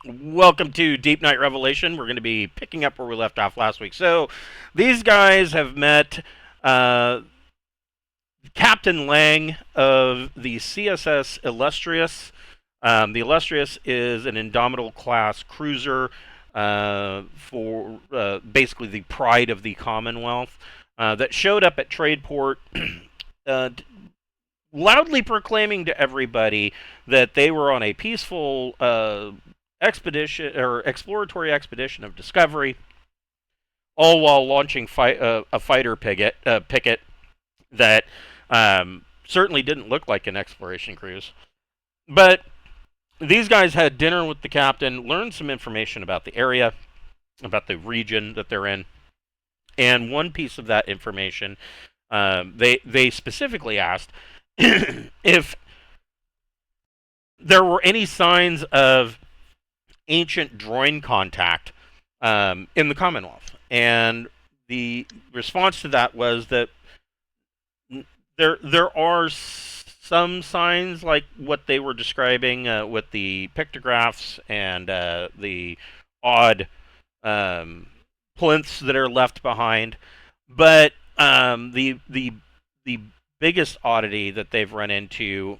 Welcome to Deepnight Revelation. We're going to be picking up where we left off last week. So, these guys have met uh, Captain Lang of the CSS Illustrious. The Illustrious is an Indomitable-class cruiser for basically the pride of the Commonwealth that showed up at Tradeport, uh, loudly proclaiming to everybody that they were on a peaceful expedition or exploratory expedition of discovery, all while launching a fighter picket that certainly didn't look like an exploration cruise. But these guys had dinner with the captain, learned some information about the area, about the region that they're in, and one piece of that information, they specifically asked if there were any signs of ancient Droyne contact in the Commonwealth. And the response to that was that there are some signs like what they were describing with the pictographs and the odd plinths that are left behind, but the biggest oddity that they've run into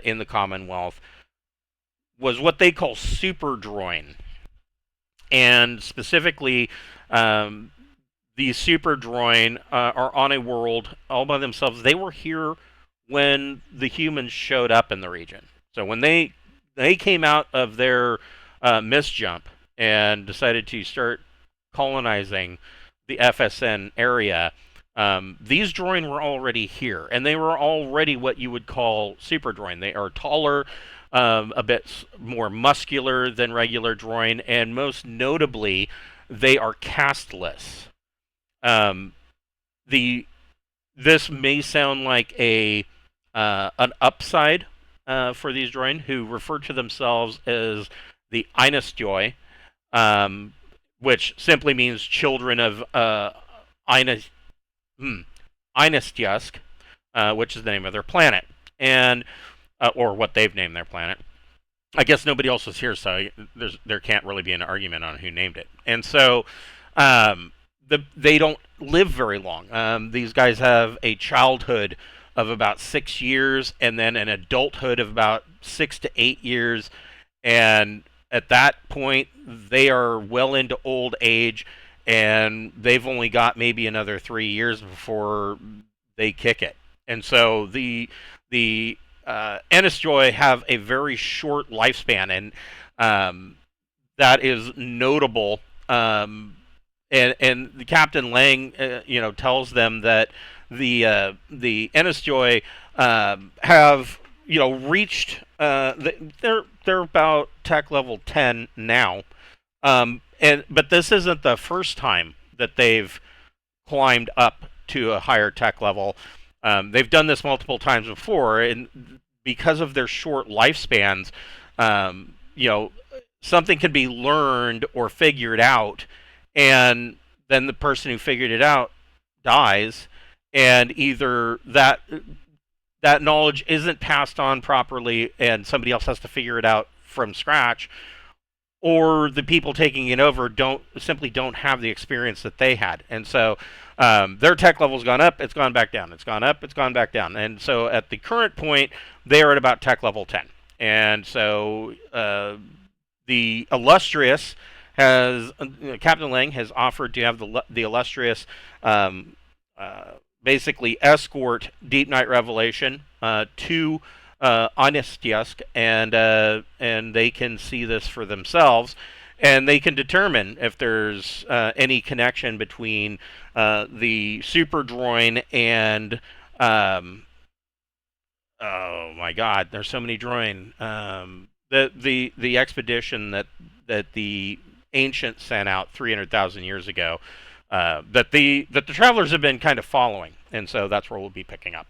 in the Commonwealth was what they call super Droyne, and specifically, these super Droyne are on a world all by themselves. They were here when the humans showed up in the region. So when they came out of their misjump and decided to start colonizing the FSN area, these Droyne were already here, and they were already what you would call super Droyne. They are taller, a bit more muscular than regular Droyne, and most notably, they are castless. Um, the This may sound like a an upside for these Droyne, who refer to themselves as the Eynastyoi, um, which simply means children of Eyna, Eynastyusk, which is the name of their planet, and or what they've named their planet. I guess nobody else was here, so there can't really be an argument on who named it. And so, they don't live very long. These guys have a childhood of about 6 years, and then an adulthood of about 6 to 8 years, and at that point, they are well into old age, and they've only got maybe another 3 years before they kick it. And so the Eynastyoi have a very short lifespan, and that is notable. And the Captain Lang, tells them that the Eynastyoi have reached. They're about tech level 10 now, but this isn't the first time that they've climbed up to a higher tech level. They've done this multiple times before, and because of their short lifespans, something can be learned or figured out, and then the person who figured it out dies, and either that knowledge isn't passed on properly, and somebody else has to figure it out from scratch, or the people taking it over don't have the experience that they had, and so their tech level's gone up, it's gone back down, it's gone up, it's gone back down, and so at the current point, they are at about tech level 10, and so the Illustrious has Captain Lang has offered to have the Illustrious basically escort Deepnight Revelation to Eynastyusk, and they can see this for themselves, and they can determine if there's any connection between the Super Droyne and oh my God, there's so many Droyne. The expedition that the ancients sent out 300,000 years ago, that the travelers have been kind of following, and so that's where we'll be picking up.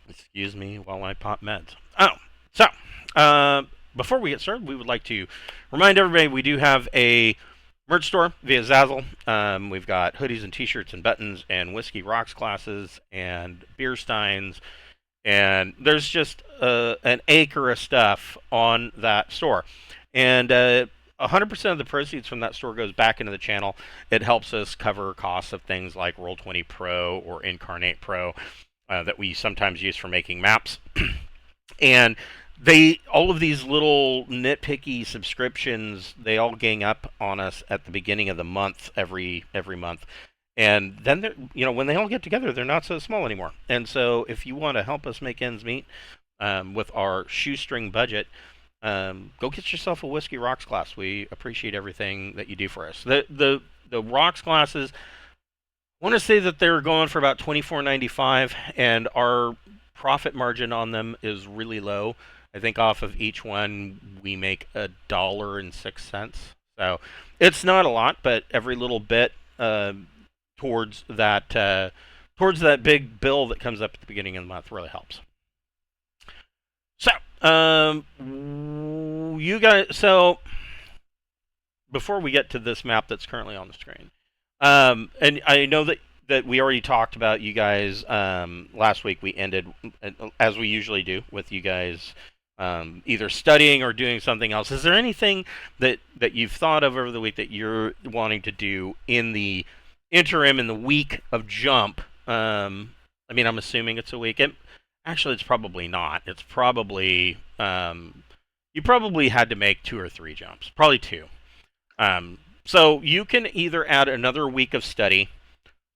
Excuse me while I pop meds. Oh, so before we get started, we would like to remind everybody we do have a merch store via Zazzle. We've got hoodies and t-shirts and buttons and whiskey rocks glasses and beer steins and there's just an acre of stuff on that store, and 100% of the proceeds from that store goes back into the channel. It helps us cover costs of things like Roll20 Pro or Incarnate Pro that we sometimes use for making maps. And all of these little nitpicky subscriptions, they all gang up on us at the beginning of the month, every month. And then when they all get together, they're not so small anymore. And so if you want to help us make ends meet with our shoestring budget, go get yourself a Whiskey Rocks glass. We appreciate everything that you do for us. The Rocks glasses, I want to say that they're going for about $24.95, and our profit margin on them is really low. I think off of each one we make $1.06. So it's not a lot, but every little bit towards that big bill that comes up at the beginning of the month really helps. So you guys, so before we get to this map that's currently on the screen, and I know that we already talked about you guys last week. We ended, as we usually do, with you guys either studying or doing something else. Is there anything that you've thought of over the week that you're wanting to do in the interim, in the week of jump? I mean, I'm assuming it's a week. Actually, it's probably not. It's probably you probably had to make 2 or 3 jumps, probably 2. So you can either add another week of study,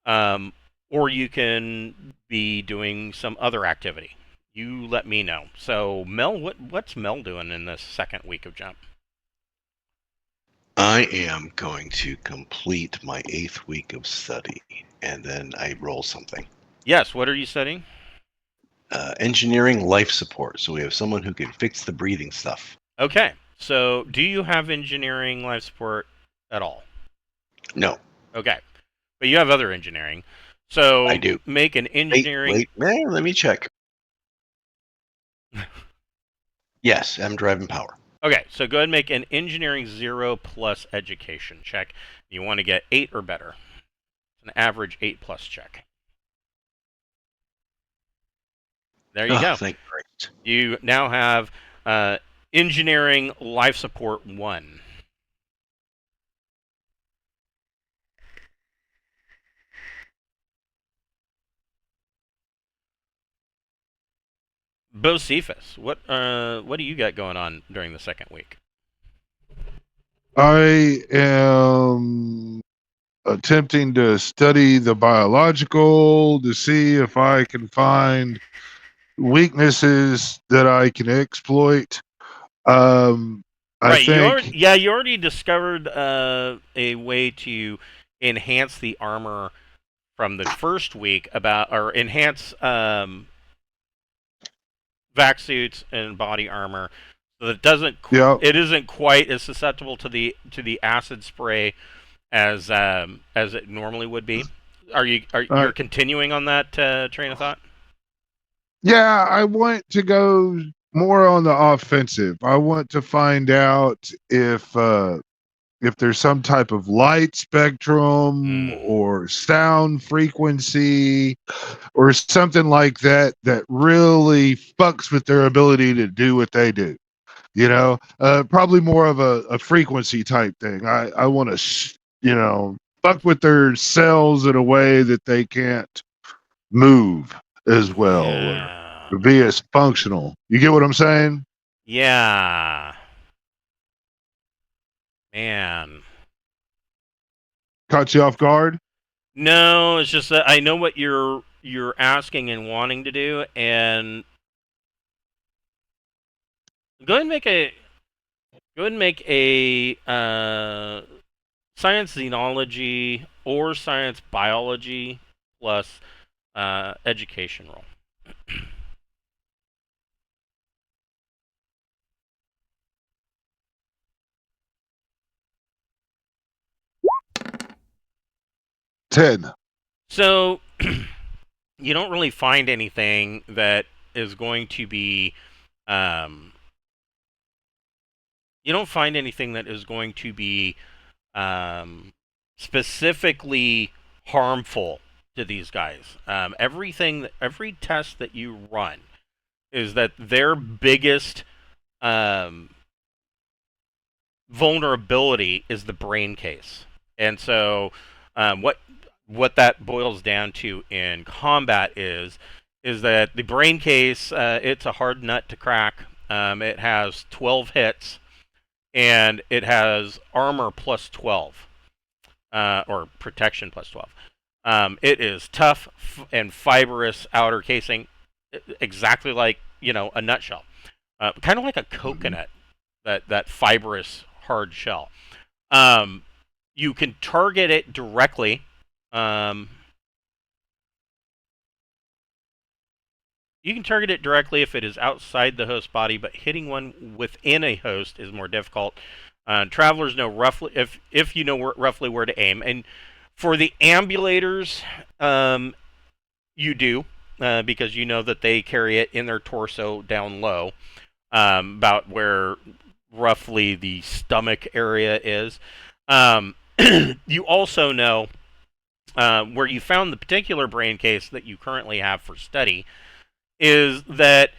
or you can be doing some other activity. You let me know. So Mel, what's Mel doing in this second week of jump? I am going to complete my 8th week of study, and then I roll something. Yes, what are you studying? Engineering life support. So we have someone who can fix the breathing stuff. Okay, so do you have engineering life support at all? No. Okay, but you have other engineering. So I do. Make an engineering. Wait, let me check. Yes, I'm driving power. Okay, so go ahead and make an engineering 0 plus education check. You want to get 8 or better. It's an average 8 plus check. There you go. Thank Christ. You now have engineering life support 1. Bocephus, what do you got going on during the second week? I am attempting to study the biological to see if I can find weaknesses that I can exploit. I think you already discovered a way to enhance the armor from the first week, or enhance vac suits and body armor, so that it isn't quite as susceptible to the acid spray as it normally would be. Are you continuing on that train of thought? Yeah, I want to go more on the offensive. I want to find out if there's some type of light spectrum or sound frequency or something like that that really fucks with their ability to do what they do. You know, probably more of a frequency type thing. I want to, fuck with their cells in a way that they can't move as well or be as functional. You get what I'm saying? Yeah. Man. Caught you off guard? No, it's just that I know what you're asking and wanting to do, and go ahead and make a science xenology or science biology plus education roll. Ten. So you don't really find anything that is going to be you don't find anything that is going to be specifically harmful to these guys. Every test that you run is that their biggest vulnerability is the brain case. And so what that boils down to in combat is that the brain case, it's a hard nut to crack. It has 12 hits, and it has armor plus 12, or protection plus 12. It is tough and fibrous outer casing, exactly like, a nutshell, kind of like a coconut, that fibrous hard shell. You can target it directly. You can target it directly if it is outside the host body, but hitting one within a host is more difficult. Travelers know roughly, if you know roughly where to aim. And for the ambulators, you do, because you know that they carry it in their torso down low, about where roughly the stomach area is. You also know where you found the particular brain case that you currently have for study is that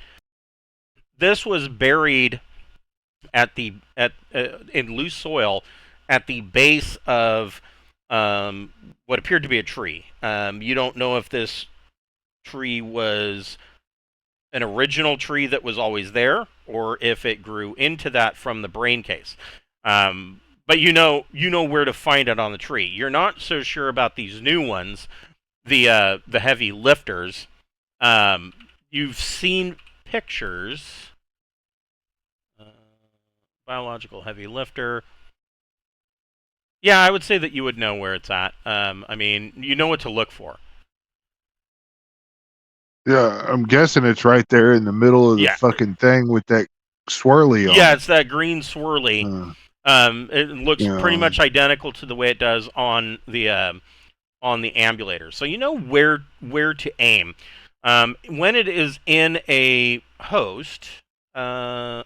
this was buried in loose soil at the base of what appeared to be a tree. You don't know if this tree was an original tree that was always there, or if it grew into that from the brain case. But you know where to find it on the tree. You're not so sure about these new ones, the heavy lifters. You've seen pictures. Biological heavy lifter. Yeah, I would say that you would know where it's at. I mean, you know what to look for. Yeah, I'm guessing it's right there in the middle of the fucking thing with that swirly on. Yeah, it's that green swirly. It looks pretty much identical to the way it does on the ambulator. So you know where to aim. When it is in a host, the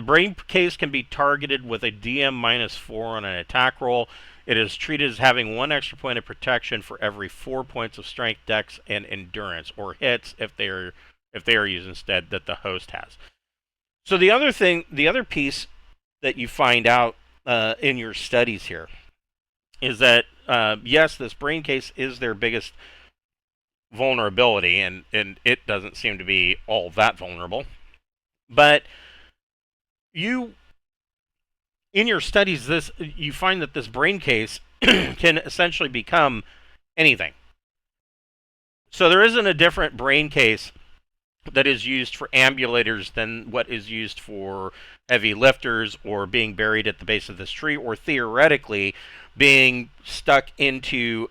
brain case can be targeted with a DM -4 on an attack roll. It is treated as having 1 extra point of protection for every 4 points of strength, dex, and endurance, or hits if they are used instead that the host has. So the other piece that you find out in your studies here is that yes, this brain case is their biggest vulnerability, and it doesn't seem to be all that vulnerable. But in your studies, you find that this brain case can essentially become anything. So there isn't a different brain case that is used for ambulators than what is used for heavy lifters, or being buried at the base of this tree, or theoretically being stuck into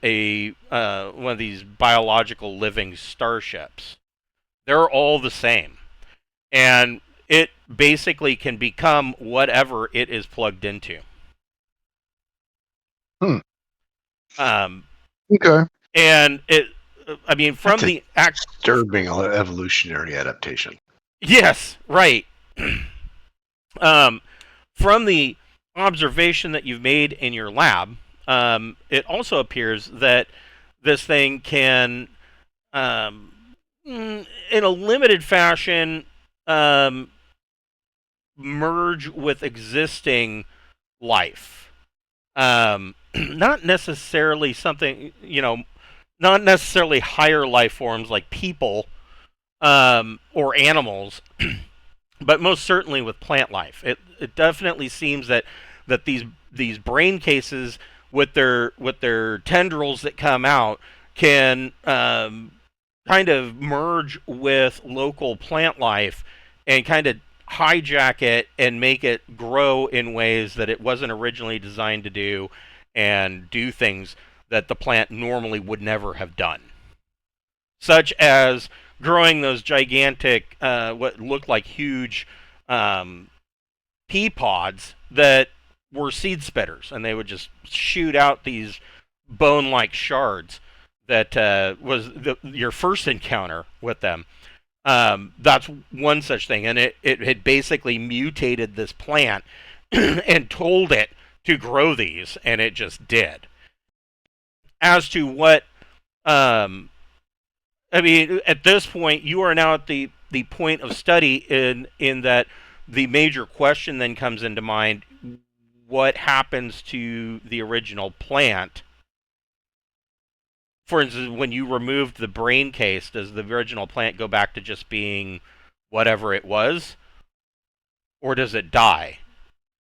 one of these biological living starships. They're all the same. And it basically can become whatever it is plugged into. Okay. And I mean, from That's the disturbing evolutionary adaptation. Yes, right. From the observation that you've made in your lab, it also appears that this thing can, in a limited fashion, merge with existing life. Not necessarily something, not necessarily higher life forms like people or animals, but most certainly with plant life. It definitely seems that these brain cases with their tendrils that come out can kind of merge with local plant life and kind of hijack it and make it grow in ways that it wasn't originally designed to do, and do things that the plant normally would never have done, such as growing those gigantic, what looked like huge pea pods that were seed spitters, and they would just shoot out these bone-like shards. That was your first encounter with them. That's one such thing, and it had basically mutated this plant and told it to grow these, and it just did. As to what I mean, at this point, you are now at the point of study in that the major question then comes into mind: what happens to the original plant? For instance, when you removed the brain case, does the original plant go back to just being whatever it was, or does it die?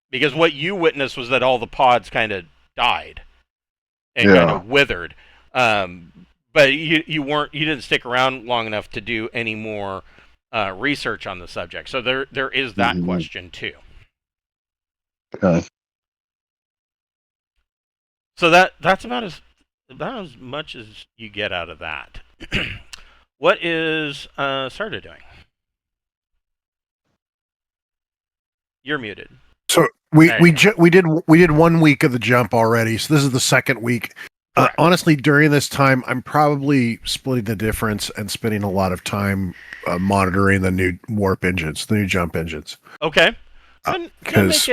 Because what you witnessed was that all the pods kind of died and kind Yeah. of withered. But you didn't stick around long enough to do any more research on the subject. So there is that Mhm. question too. Okay. So that's about as much as you get out of that. What is Sarda doing? You're muted. So we did 1 week of the jump already. So this is the second week. Correct. Honestly, during this time, I'm probably splitting the difference and spending a lot of time monitoring the new warp engines, the new jump engines. Okay. Then Because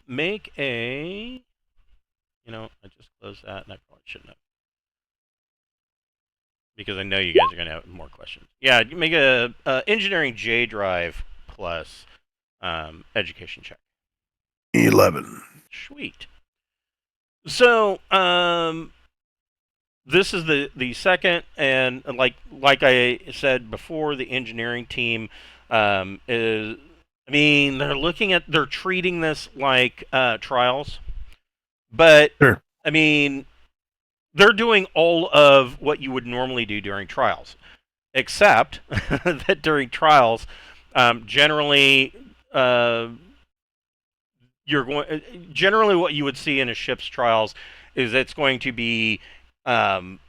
make a. You know, I just closed that, and I probably shouldn't have, because I know you guys are going to have more questions. Yeah, you make a engineering J drive plus education check. 11. Sweet. So, this is the second, and like I said before, the engineering team is. I mean, they're treating this like trials, but Sure. I mean, they're doing all of what you would normally do during trials, except that during trials, generally. Generally what you would see in a ship's trials is it's going to be 1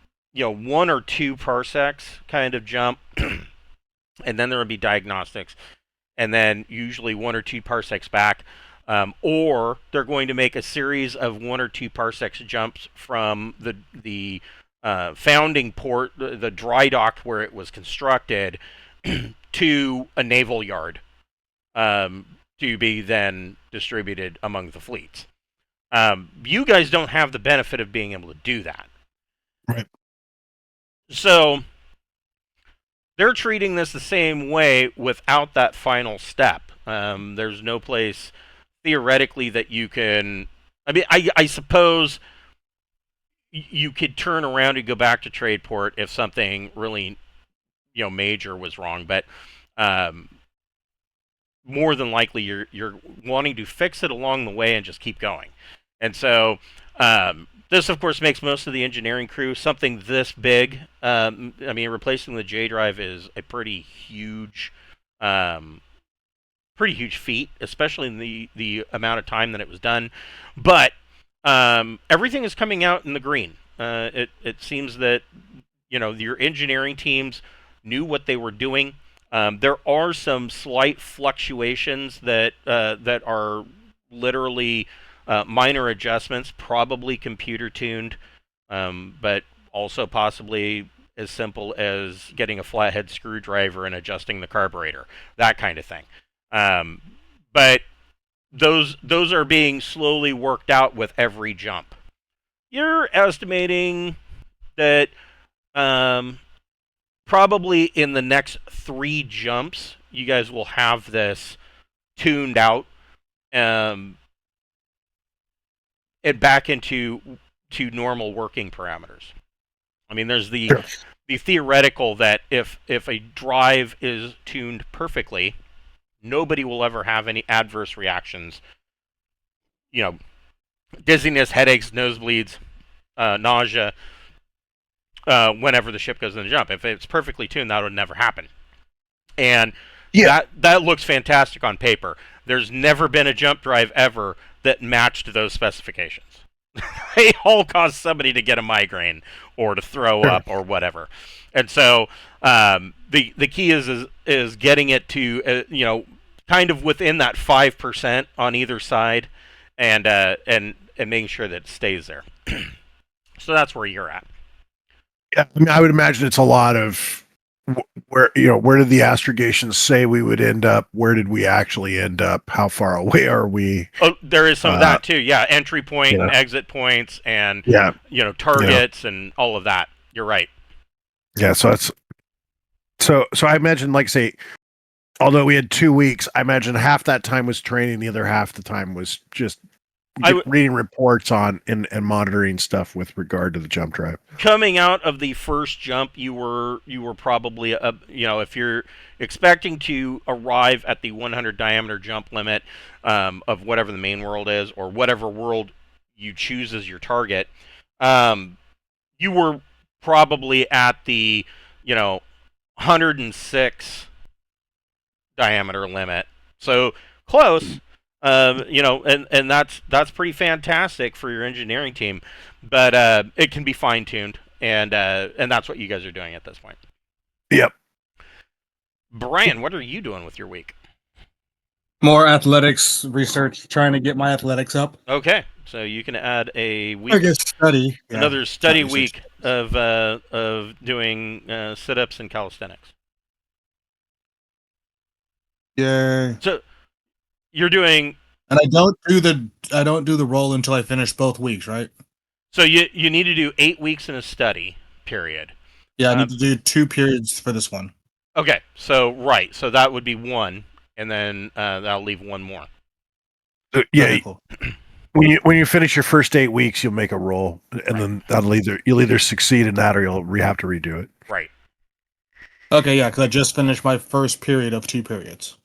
or 2 parsecs kind of jump, and then there would be diagnostics, and then usually 1 or 2 parsecs back, or they're going to make a series of 1 or 2 parsecs jumps from the founding port, the dry dock where it was constructed, to a naval yard. To be then distributed among the fleets. You guys don't have the benefit of being able to do that. Right. So they're treating this the same way without that final step. There's no place theoretically that you can. I mean, I suppose you could turn around and go back to Tradeport if something really, major was wrong, but. More than likely, you're wanting to fix it along the way and just keep going. And so this, of course, makes most of the engineering crew something this big. I mean, replacing the J drive is a pretty huge feat, especially in the amount of time that it was done. But everything is coming out in the green. It seems that your engineering teams knew what they were doing. There are some slight fluctuations that are literally minor adjustments, probably computer tuned, but also possibly as simple as getting a flathead screwdriver and adjusting the carburetor, that kind of thing. But those are being slowly worked out with every jump. You're estimating that. Probably in the next 3 jumps, you guys will have this tuned out and back into normal working parameters. I mean, there's the theoretical that if a drive is tuned perfectly, nobody will ever have any adverse reactions. Dizziness, headaches, nosebleeds, nausea. Whenever the ship goes in the jump. If it's perfectly tuned, that would never happen. And that looks fantastic on paper. There's never been a jump drive ever that matched those specifications. They all cause somebody to get a migraine or to throw up or whatever. And so the key is getting it to kind of within that 5% on either side, and making sure that it stays there. So that's where you're at. Yeah, I mean, I would imagine it's a lot of where did the astrogations say we would end up? Where did we actually end up? How far away are we? Oh, there is some of that too. Yeah, entry point and exit points, and targets and all of that. You're right. Yeah, so I imagine, like, say, although we had 2 weeks, I imagine half that time was training, the other half the time was just reading reports on and monitoring stuff with regard to the jump drive. Coming out of the first jump, you were probably if you're expecting to arrive at the 100 diameter jump limit of whatever the main world is, or whatever world you choose as your target, you were probably at the 106 diameter limit. So close. And that's pretty fantastic for your engineering team, but it can be fine tuned, and that's what you guys are doing at this point. Yep. Brian, what are you doing with your week? More athletics research, trying to get my athletics up. Okay, so you can add a week. I guess study. Another study week of doing sit-ups and calisthenics. Yeah. So you're doing, and I don't do the roll until I finish both weeks, right? So you need to do 8 weeks in a study period. Yeah, I need to do 2 periods for this one. Okay, so that would be 1, and then that'll leave 1 more. Yeah. Okay, cool. When you finish your first 8 weeks, you'll make a roll, and then you'll either succeed in that or you'll have to redo it. Right. Okay, yeah, because I just finished my first period of 2 periods.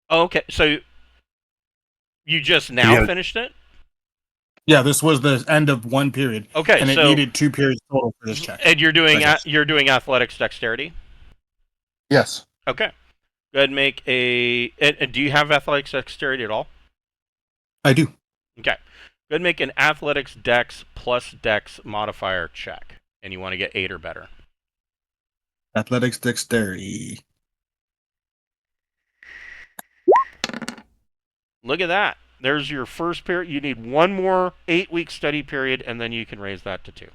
Okay, so you just now finished it? Yeah, this was the end of 1 period. Okay, and it needed 2 periods total for this check. And you're doing athletics dexterity? Yes. Okay. Go ahead and make a. And do you have athletics dexterity at all? I do. Okay. Go ahead and make an athletics dex plus dex modifier check, and you want to get 8 or better. Athletics dexterity. Look at that. There's your first period. You need 1 more 8-week study period, and then you can raise that to 2.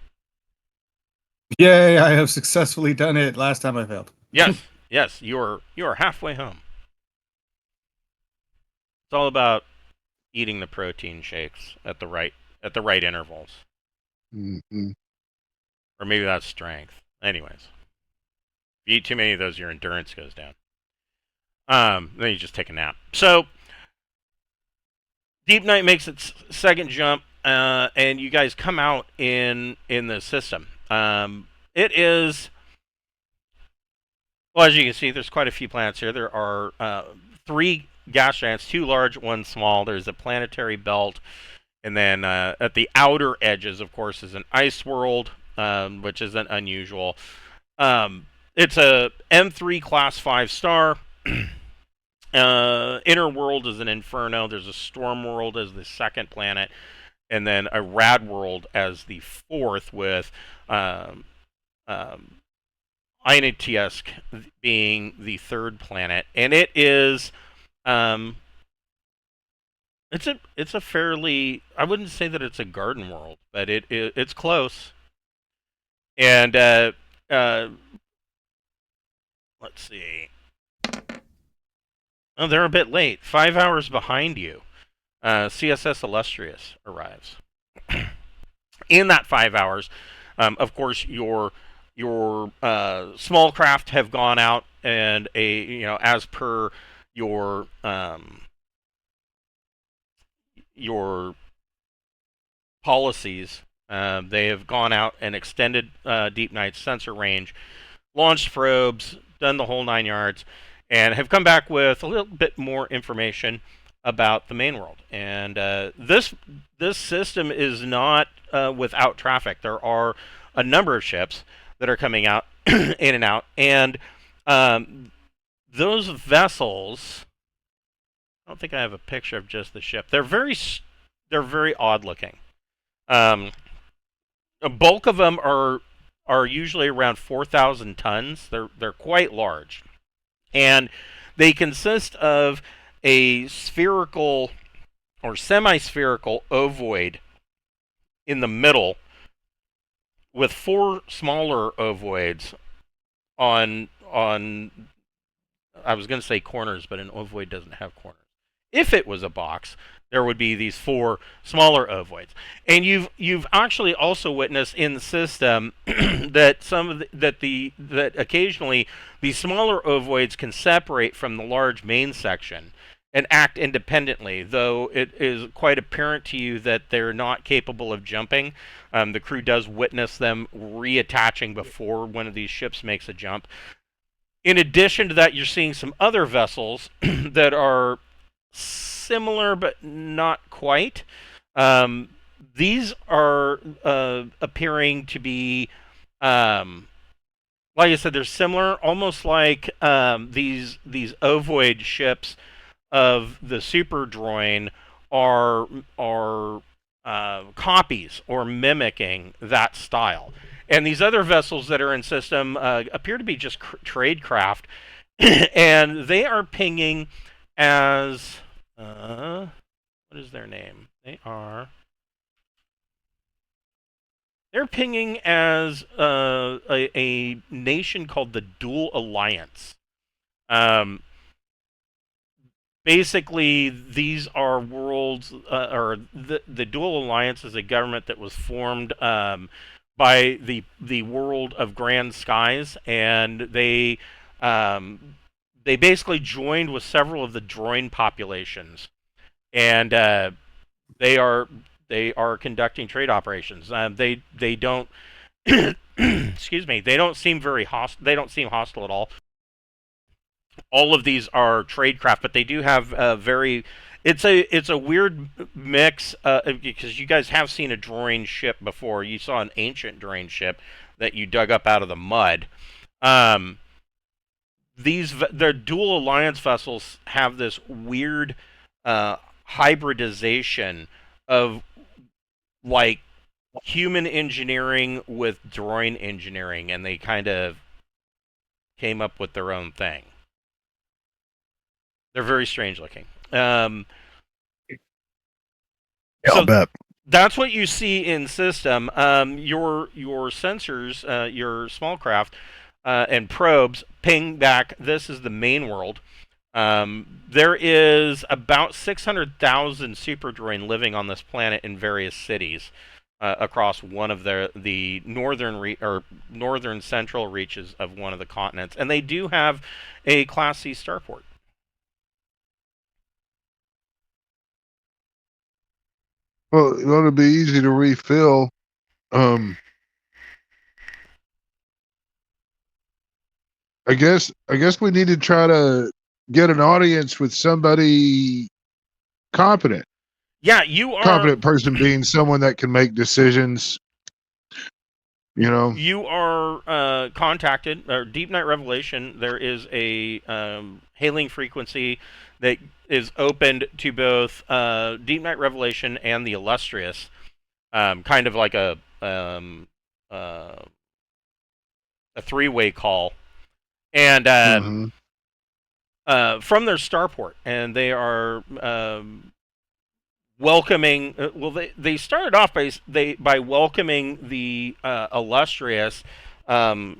Yay, I have successfully done it. Last time I failed. Yes, yes, you're halfway home. It's all about eating the protein shakes at the right intervals. Mm-hmm. Or maybe that's strength. Anyways. If you eat too many of those, your endurance goes down. Then you just take a nap. So Deep Night makes its second jump, and you guys come out in the system. It is, well, as you can see, there's quite a few planets here. There are 3 gas giants, 2 large, 1 small. There's a planetary belt, and then at the outer edges, of course, is an ice world, which isn't unusual. It's a M3 class 5-star. Inner world is an inferno. There's a storm world as the second planet, and then a rad world as the 4th, with Eynastyusk being the 3rd planet. And it is it's a fairly, I wouldn't say that it's a garden world, but it's close. And let's see. Oh, they're a bit late. 5 hours behind you. CSS Illustrious arrives. In that 5 hours, of course, your small craft have gone out, and as per your policies, they have gone out and extended Deep Night's sensor range, launched probes, done the whole 9 yards, and have come back with a little bit more information about the main world. And this system is not without traffic. There are a number of ships that are coming out in and out, and those vessels, I don't think I have a picture of just the ship. They're very odd looking. A bulk of them are usually around 4,000 tons. They're quite large. And they consist of a spherical or semi-spherical ovoid in the middle, with 4 smaller ovoids on I was going to say corners, but an ovoid doesn't have corners. If it was a box, there would be these 4 smaller ovoids. And you've actually also witnessed in the system that that occasionally these smaller ovoids can separate from the large main section and act independently, though it is quite apparent to you that they're not capable of jumping. The crew does witness them reattaching before one of these ships makes a jump. In addition to that, you're seeing some other vessels that are similar but not quite. These are appearing to be, like I said, they're similar, almost like these ovoid ships of the Super Droyne are copies or mimicking that style. And these other vessels that are in system appear to be just trade craft, and they are pinging as what is their name? They're pinging as a nation called the Dual Alliance. Basically, these are worlds, or the Dual Alliance is a government that was formed by the world of Grand Skies, and they basically joined with several of the Droyne populations, and they are conducting trade operations. They don't excuse me. They don't seem very hostile. They don't seem hostile at all. All of these are trade craft, but they do have a very. It's a weird mix because you guys have seen a Droyne ship before. You saw an ancient Droyne ship that you dug up out of the mud. Their Dual Alliance vessels have this weird hybridization of like human engineering with Droyne engineering, and they kind of came up with their own thing. They're very strange looking. Yeah, I'll bet. That's what you see in system. Your sensors, your small craft, and probes ping back. This is the main world. There is about 600,000 Super Droyne living on this planet in various cities across one of the northern central reaches of one of the continents, and they do have a Class C starport. Well, it ought to be easy to refill. I guess we need to try to get an audience with somebody competent. Yeah, you are competent person being someone that can make decisions. You know, you are contacted, or Deepnight Revelation. There is a hailing frequency that is opened to both Deepnight Revelation and the Illustrious, kind of like a 3-way call, and from their starport, and they are welcoming. They started off by welcoming the Illustrious, the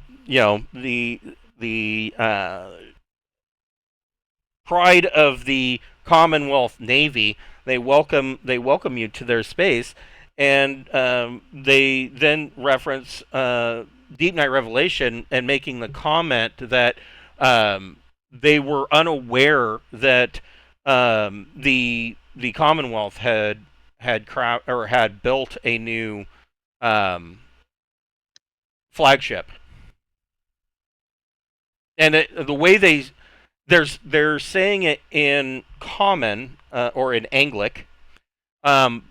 pride of the Commonwealth Navy. They welcome you to their space, and they then reference Deepnight Revelation and making the comment that they were unaware that the Commonwealth had built a new flagship, and the way they're saying it in Common or in Anglic, and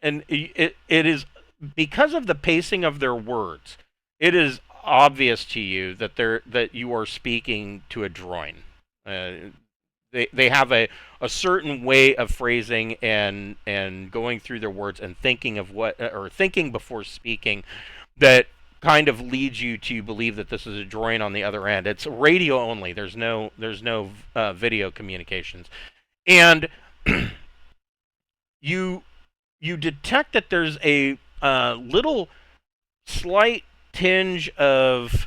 it is because of the pacing of their words. It is obvious to you that you are speaking to a Droyne. They have a certain way of phrasing and going through their words and thinking before speaking that kind of leads you to believe that this is a Droyne on the other end. It's radio only. There's no video communications, and you detect that there's a little slight tinge of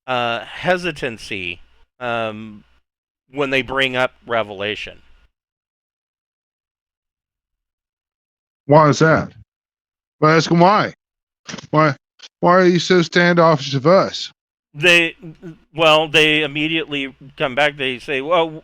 hesitancy when they bring up Revelation. Why is that? Well, ask him why. Why? Why are you so standoffish of us? They immediately come back. They say, well,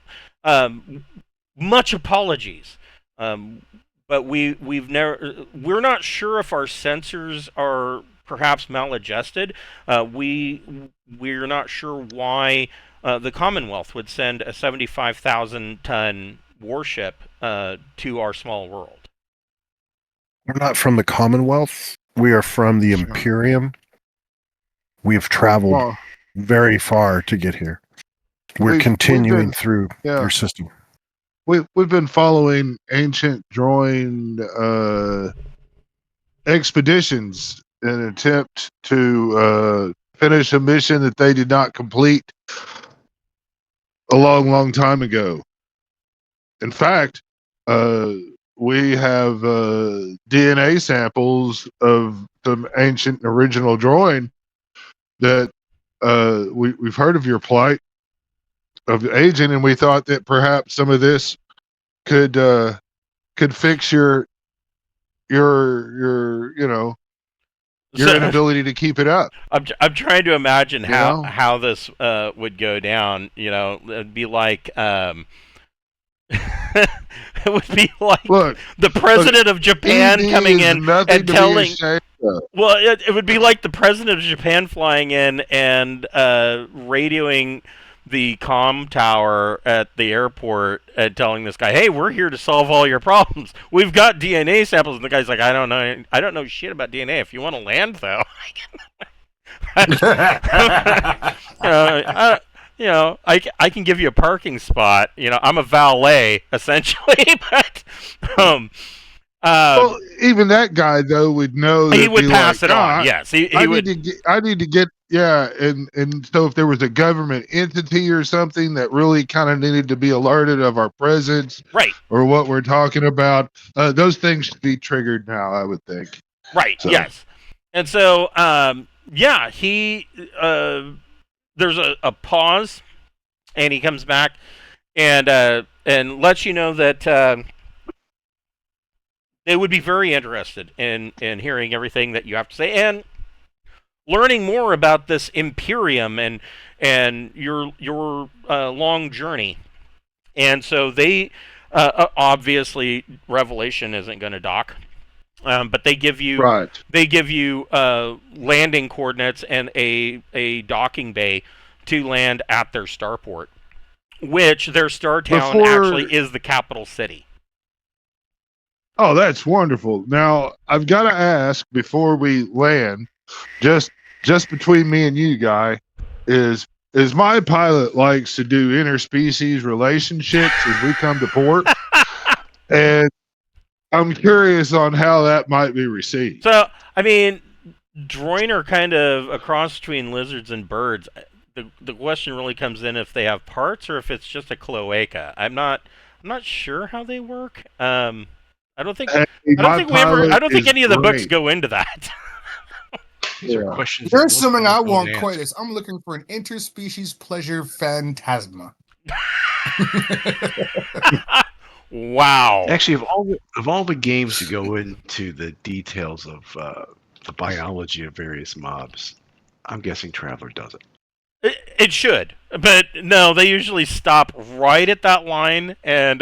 much apologies, but we're not sure if our sensors are perhaps maladjusted. We're not sure why the Commonwealth would send a 75,000-ton warship to our small world. We're not from the Commonwealth. We are from the Imperium. We have traveled very far to get here. We're continuing through your system. We've been following ancient Droyne expeditions in an attempt to finish a mission that they did not complete a long time ago. In fact, we have DNA samples of some ancient original Droyne that we've heard of your plight of aging, and we thought that perhaps some of this could fix your inability to keep it up. I'm trying to imagine how this would go down. It'd be like it would be like the president of Japan coming in and telling. Well, it would be like the president of Japan flying in and radioing the comm tower at the airport and telling this guy, "Hey, we're here to solve all your problems. We've got DNA samples." And the guy's like, "I don't know shit about DNA. If you want to land, though, I can give you a parking spot. I'm a valet essentially, but well, even that guy though would know that he would pass it on. Yes, I need to get and so if there was a government entity or something that really kind of needed to be alerted of our presence, right, or what we're talking about, those things should be triggered now, I would think. Right. So. Yes. And so, he there's a pause, and he comes back and lets you know that they would be very interested in hearing everything that you have to say and learning more about this Imperium and your long journey. And so they obviously Revelation isn't going to dock. But they give you landing coordinates and a docking bay to land at their starport, which their star town actually is the capital city. Oh, that's wonderful. Now, I've got to ask before we land, just between me and you, Guy, is my pilot likes to do interspecies relationships as we come to port, and I'm curious on how that might be received. So, I mean, Droyne are kind of a cross between lizards and birds. The question really comes in if they have parts or if it's just a cloaca. I'm not sure how they work. I don't think any of the books go into that. There's something I want quite is I'm looking for an interspecies pleasure phantasma. Wow. Actually, of all the games to go into the details of the biology of various mobs, I'm guessing Traveler does it. It should, but no, they usually stop right at that line, and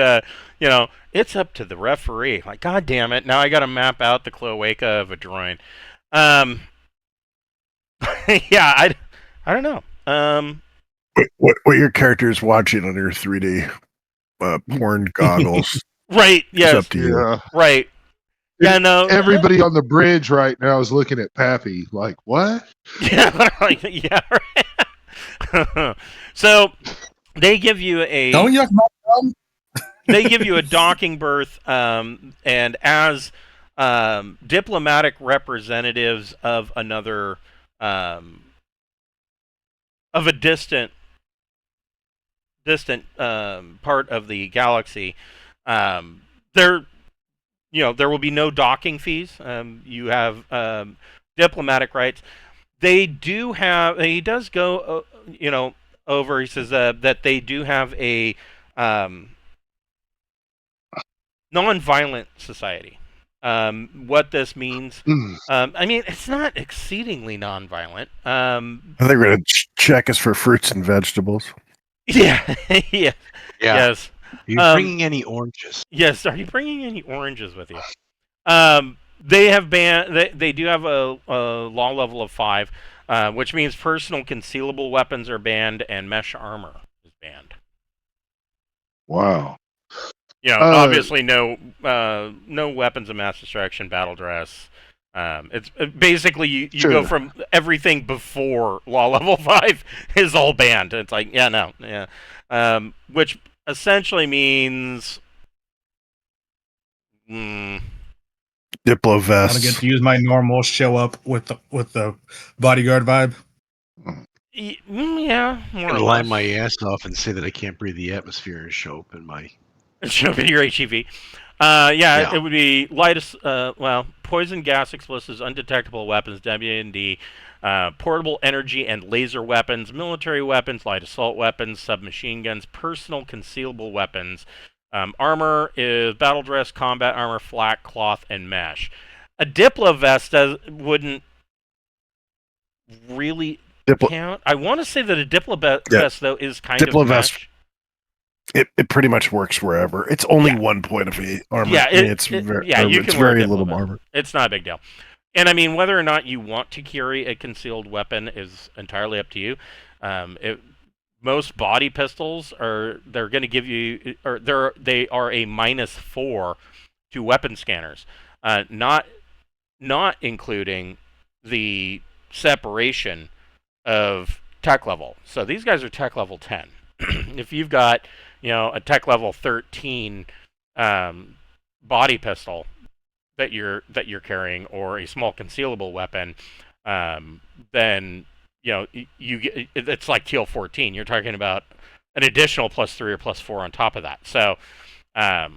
it's up to the referee. Like, God damn it! Now I got to map out the cloaca of a Droyne. Yeah, I don't know. What your character is watching on your 3D porn goggles? Right. Yes. It's up to you. Yeah. Right. Yeah. No. Everybody on the bridge right now is looking at Pappy like, what? Yeah. Yeah. Right. So they give you a. Don't yuck my thumb. They give you a docking berth, and as diplomatic representatives of another, of a distant part of the galaxy, there will be no docking fees. You have diplomatic rights. They do have. He does go, over. He says that they do have a non-violent society. What this means, Mm. I mean, it's not exceedingly nonviolent. I think we're going to check us for fruits and vegetables. Yeah, yeah, yes. Are you bringing any oranges? Yes, are you bringing any oranges with you? They have banned. They do have a law level of 5, which means personal concealable weapons are banned and mesh armor is banned. Wow. You know, obviously no weapons of mass destruction, battle dress. It's basically you Sure. go from everything before law level 5 is all banned. It's like which essentially means. Diplo I vests. don't get to use my normal show up with the bodyguard vibe. Yeah, more I'm or gonna lie less. my ass off and say that I can't breathe the atmosphere and show up in my. Show up in your HEV. Yeah. It would be lightest. Poison gas, explosives, undetectable weapons, WND, portable energy and laser weapons, military weapons, light assault weapons, submachine guns, personal concealable weapons. Armor is battle dress, combat armor, flak, cloth, and mesh. A Diplo vest wouldn't really count. I want to say that a Diplo vest though is kind Diplo of vest. mesh. It pretty much works wherever. It's only 1 point of armor. Yeah, it's very little vest. armor. It's not a big deal. And I mean, whether or not you want to carry a concealed weapon is entirely up to you. Most body pistols they're going to give you, or they are a -4 to weapon scanners, not including the separation of tech level. So these guys are tech level 10. If you've got a tech level 13 body pistol that you're carrying, or a small concealable weapon, then it's like TL 14. You're talking about an additional +3 or +4 on top of that. So, I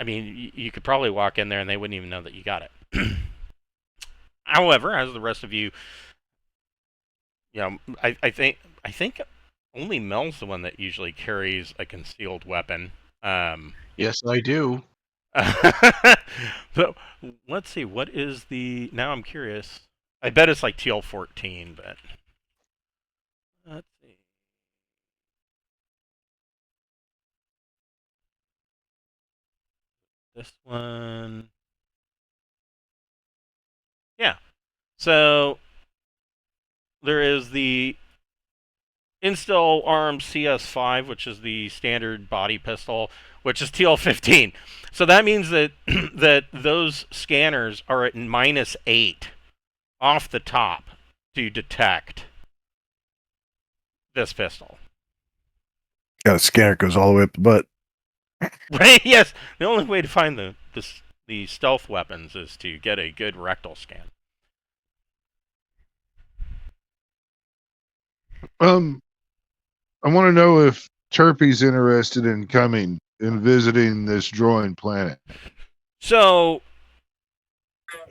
mean, you could probably walk in there and they wouldn't even know that you got it. However, as the rest of you, I think only Mel's the one that usually carries a concealed weapon. Yes, I do. But let's see, what is the... Now I'm curious. I bet it's like TL 14, but... Let's see. This one... Yeah. So, there is the Install Arms CS5, which is the standard body pistol, which is TL15. So that means that that those scanners are at -8 off the top to detect this pistol. Yeah, the scanner goes all the way up the butt. Right? Yes. The only way to find the stealth weapons is to get a good rectal scan. I want to know if Chirpy's interested in coming and visiting this Droyne planet. So,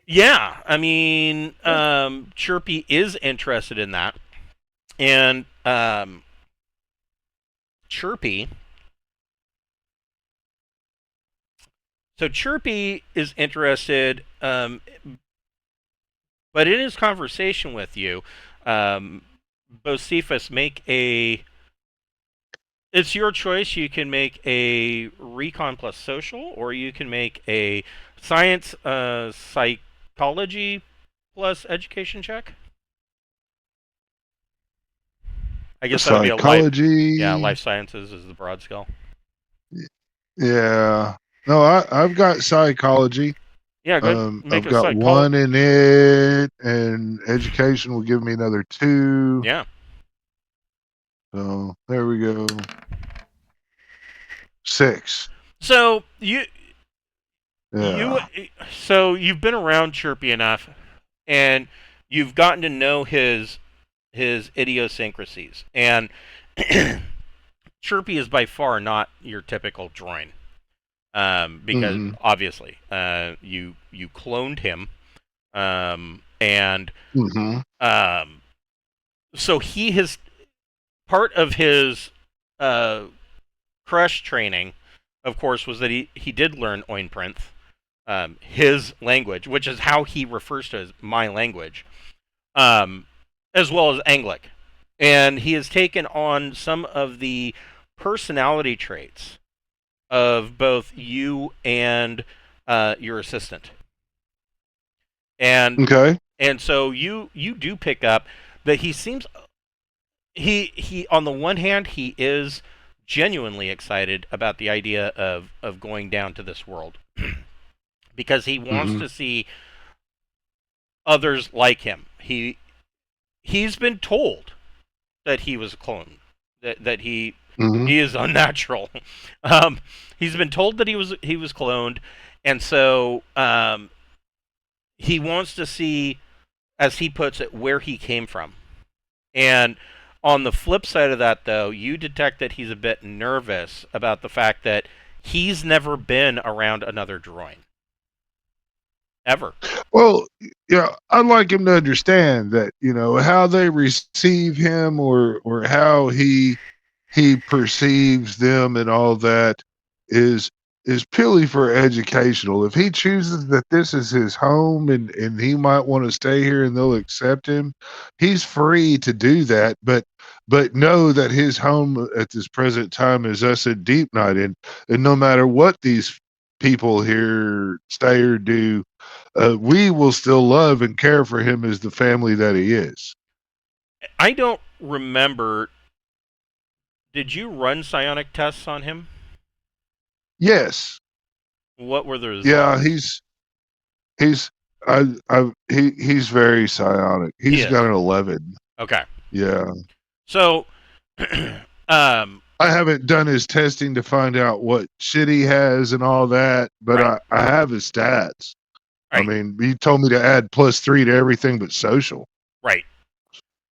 yeah, I mean, Chirpy is interested in that, and Chirpy. So Chirpy is interested, but in his conversation with you, Bocephus, make a... It's your choice. You can make a recon plus social, or you can make a science, psychology plus education check. I guess that would be a psychology. life sciences is the broad skill. Yeah. No, I've got psychology. Yeah, good. I've got 1 in it, and education will give me another 2. Yeah. So there we go. 6. So Yeah. So you've been around Chirpy enough, and you've gotten to know his idiosyncrasies. And Chirpy is by far not your typical Droyne, because obviously you cloned him, and so he has... Part of his crush training, of course, was that he did learn Oinprinth, his language, which is how he refers to as my language, as well as Anglic. And he has taken on some of the personality traits of both you and your assistant. And Okay. and so you do pick up that he seems he on the one hand he is genuinely excited about the idea of going down to this world because he wants to see others like him. He's been told that he was a clone, that he is unnatural. He's been told that he was cloned, and so he wants to see, as he puts it, where he came from. And on the flip side of that, though, you detect that he's a bit nervous about the fact that he's never been around another droid. Ever. Well, yeah, I'd like him to understand that, how they receive him or how he perceives them and all that is purely for educational. If he chooses that this is his home and he might want to stay here and they'll accept him, he's free to do that. But know that his home at this present time is us at Deep Night, and no matter what these people here say or do, we will still love and care for him as the family that he is. I don't remember. Did you run psionic tests on him? Yes. What were the results? Yeah, he's very psionic. He's got an 11. Okay. Yeah. So, I haven't done his testing to find out what shit he has and all that, but right. I have his stats. Right. I mean, he told me to add +3 to everything but social. Right.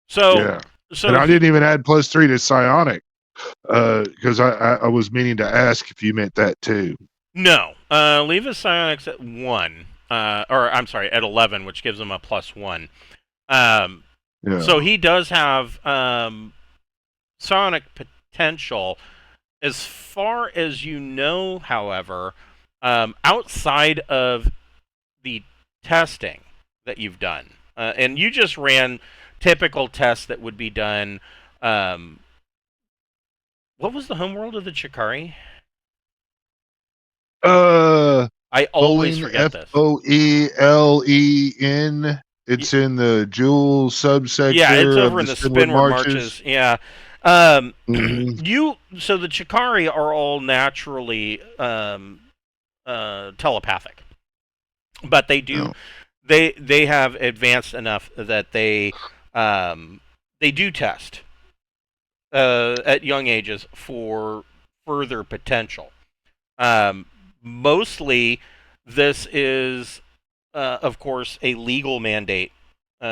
So, yeah. And I didn't even add +3 to psionic because I was meaning to ask if you meant that too. No. Leave his psionics at 1. Or, I'm sorry, at 11, which gives him a +1. Yeah. So he does have psionic potential. As far as you know, however, outside of the testing that you've done, and you just ran typical tests that would be done. What was the homeworld of the Chikari? I always forget this. Foelen. It's in the Jewel subsector. Yeah, it's over in the Spinward Spinward Marches. Yeah. So the Chikari are all naturally telepathic, but they do they have advanced enough that they do test at young ages for further potential. Mostly, this is, of course, a legal mandate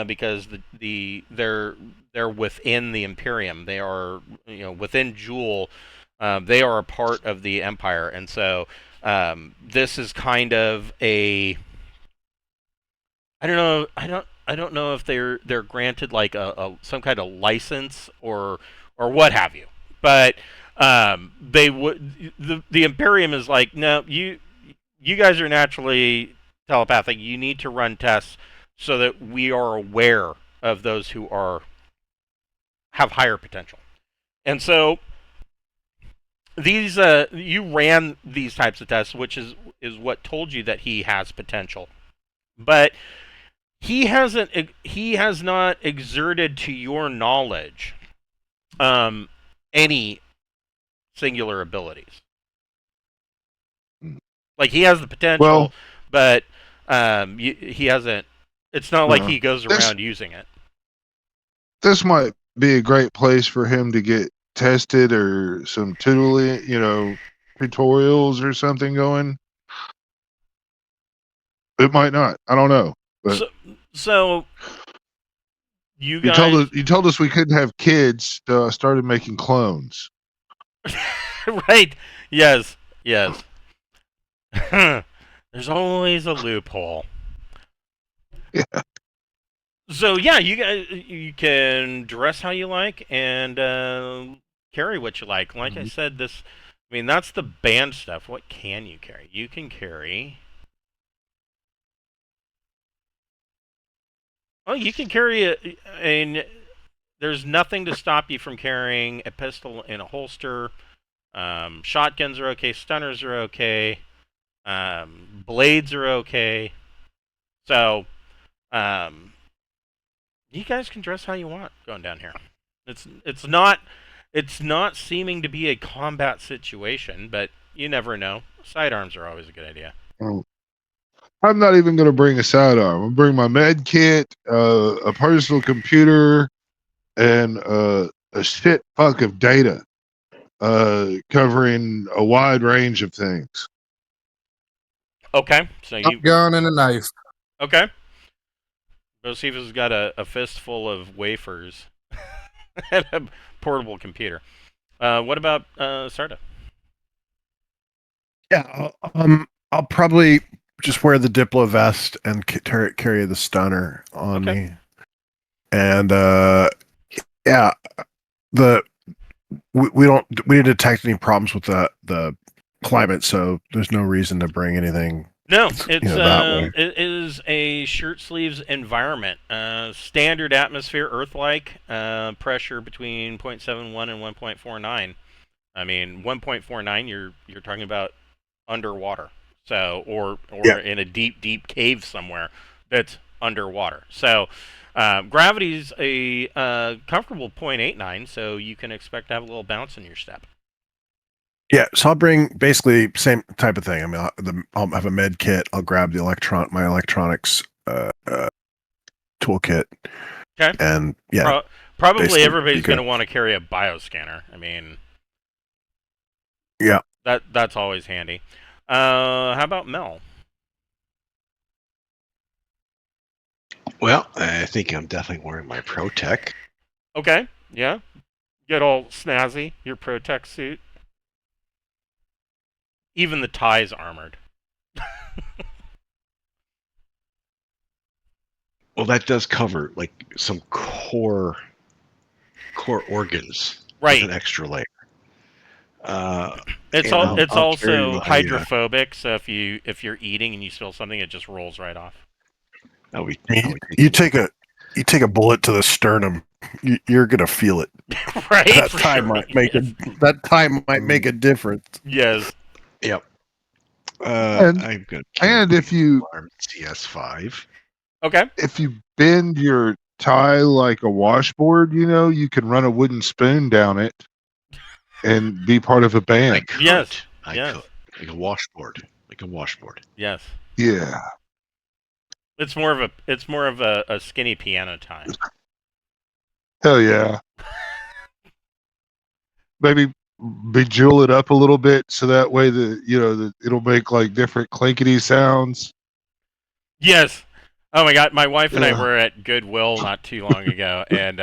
because they're within the Imperium. They are within Jewel. They are a part of the Empire, and so this is kind of a. I don't know if they're granted like a some kind of license or what have you, but they would the Imperium is like, no, you guys are naturally telepathic. You need to run tests so that we are aware of those who have higher potential. And so these you ran these types of tests, which is what told you that he has potential, but he has not exerted to your knowledge any singular abilities. Like, he has the potential, but he hasn't. It's not like he goes around using it. This might be a great place for him to get tested or some tutorials or something going. It might not. I don't know. But so you guys you told us we couldn't have kids, so I started making clones. Right. Yes. There's always a loophole. Yeah. So yeah, you guys, you can dress how you like and carry what you like. Like I said, that's the band stuff. What can you carry? You can carry Well, you can carry there's nothing to stop you from carrying a pistol in a holster. Shotguns are okay. Stunners are okay. Blades are okay. So, you guys can dress how you want going down here. It's not seeming to be a combat situation, but you never know. Sidearms are always a good idea. Oh. I'm not even going to bring a sidearm. I'll bring my med kit, a personal computer, and a shit fuck of data, covering a wide range of things. Okay, so A gun and a knife. Okay. Josephus got a fistful of wafers and a portable computer. What about Sarda? Yeah, I'll probably just wear the Diplo vest and carry the stunner on me. And yeah, we didn't detect any problems with the climate, so there's no reason to bring anything. No, it is a shirt sleeves environment. Standard atmosphere, Earth-like. Pressure between 0.71 and 1.49. I mean, 1.49. You're talking about underwater. So, or in a deep cave somewhere that's underwater. So, gravity's a comfortable 0.89. So you can expect to have a little bounce in your step. Yeah, so I'll bring basically same type of thing. I mean, I'll have a med kit. I'll grab my electronics toolkit. Okay. And yeah, probably everybody's going to want to carry a bioscanner. I mean, yeah, that's always handy. How about Mel? Well, I think I'm definitely wearing my ProTech. Okay. Yeah. Get all snazzy. Your ProTech suit. Even the tie's armored. Well, that does cover like some core organs, right? With an extra layer. It's also hydrophobic, so if you're eating and you spill something, it just rolls right off. You take a bullet to the sternum, you're gonna feel it. Right. That time might make a difference. Yes. Yep. I'm gonna. And if you CS5. Okay. If you bend your tie like a washboard, you can run a wooden spoon down it and be part of a band. I could. Yes. I could. Like a washboard. Yes. Yeah. It's more of a skinny piano tie. Hell yeah. Maybe bejewel it up a little bit so that way it'll make like different clinkety sounds. Yes. Oh my God, my wife and I were at Goodwill not too long ago, and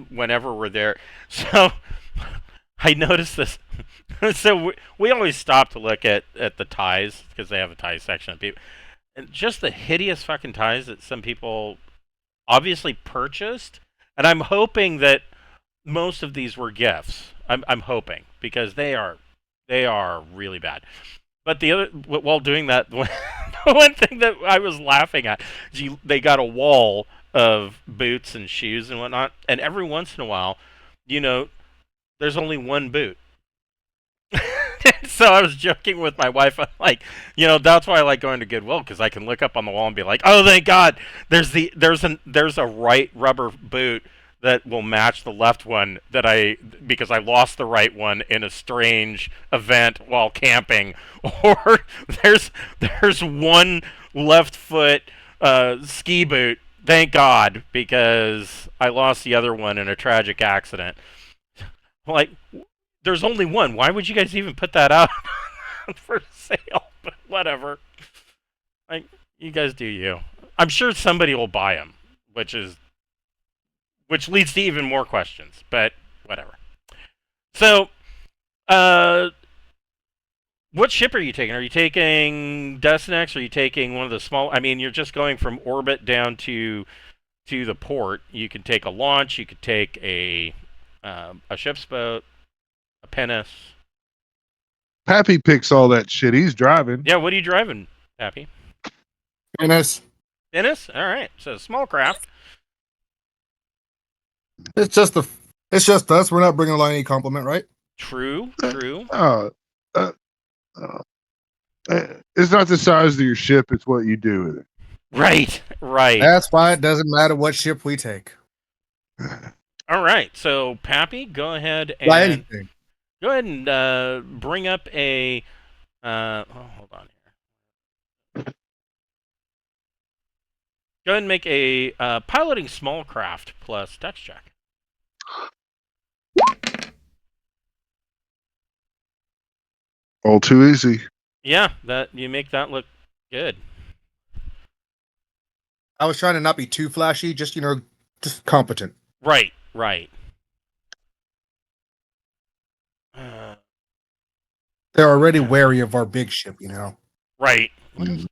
whenever we're there, so I noticed this. So we always stop to look at the ties because they have a tie section of people, and just the hideous fucking ties that some people obviously purchased, and I'm hoping that most of these were gifts. I'm hoping because they are really bad. But while doing that, one thing that I was laughing at is they got a wall of boots and shoes and whatnot, and every once in a while, there's only one boot. So I was joking with my wife, I'm like, that's why I like going to Goodwill, because I can look up on the wall and be like, oh, thank God, there's a right rubber boot that will match the left one because I lost the right one in a strange event while camping, or there's one left foot ski boot, thank God, because I lost the other one in a tragic accident. Like, there's only one. Why would you guys even put that out for sale? But whatever. Like, you guys do you. I'm sure somebody will buy them, which leads to even more questions, but whatever. So, what ship are you taking? Are you taking Destinex? Are you taking one of the small? I mean, you're just going from orbit down to the port. You can take a launch. You could take a ship's boat, a pinnace. Pappy picks all that shit. He's driving. Yeah, what are you driving, Pappy? Pinnace. Pinnace? All right. So, small craft. It's just us. We're not bringing along any compliment, right? True. Uh, uh, it's not the size of your ship; it's what you do with it. Right. That's why it doesn't matter what ship we take. All right. So, Pappy, go ahead Fly and anything. bring up a. Hold on here. Go ahead and make a piloting small craft plus dex check. All too easy. Yeah, that you make that look good. I was trying to not be too flashy, just just competent. Right. They're already wary of our big ship, Right. What is?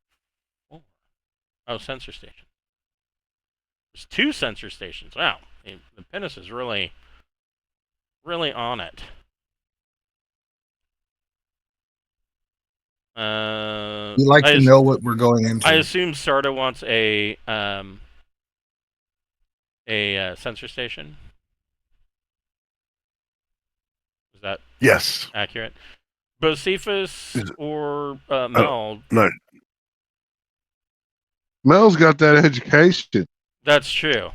Oh, sensor station. There's 2 sensor stations. Wow, the Pinnace is really on it. We like to know what we're going into. I assume Sarda wants a sensor station. Is that Yes. accurate? Bocephus or Mel? No. Mel's got that education. That's true.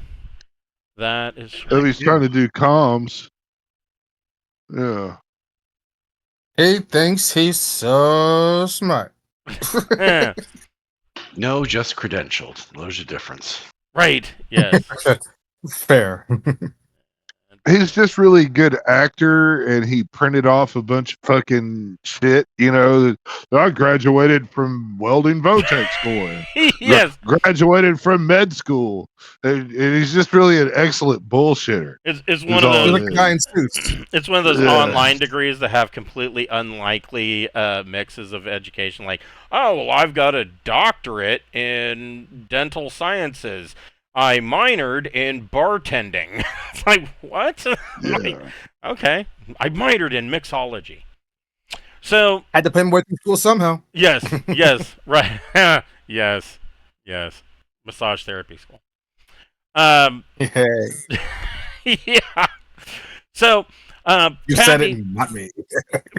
That is So true. he's trying to do comms. Yeah. He thinks he's so smart. Yeah, No, just credentialed. There's a difference. right. Yes. Fair. He's just really good actor, and he printed off a bunch of fucking shit. I graduated from welding Votech school. Yes. Graduated from med school, and he's just really an excellent bullshitter. It's one of all those. Look at the guy in suits. It's one of those Yeah. online degrees that have completely unlikely mixes of education. Like, oh, well, I've got a doctorate in dental sciences. I minored in bartending. It's like, what? Yeah. Like, okay. I minored in mixology. So, Had to pay him worth in school somehow. yes, right. yes. Massage therapy school. Hey, Yeah. So, you said it, not me.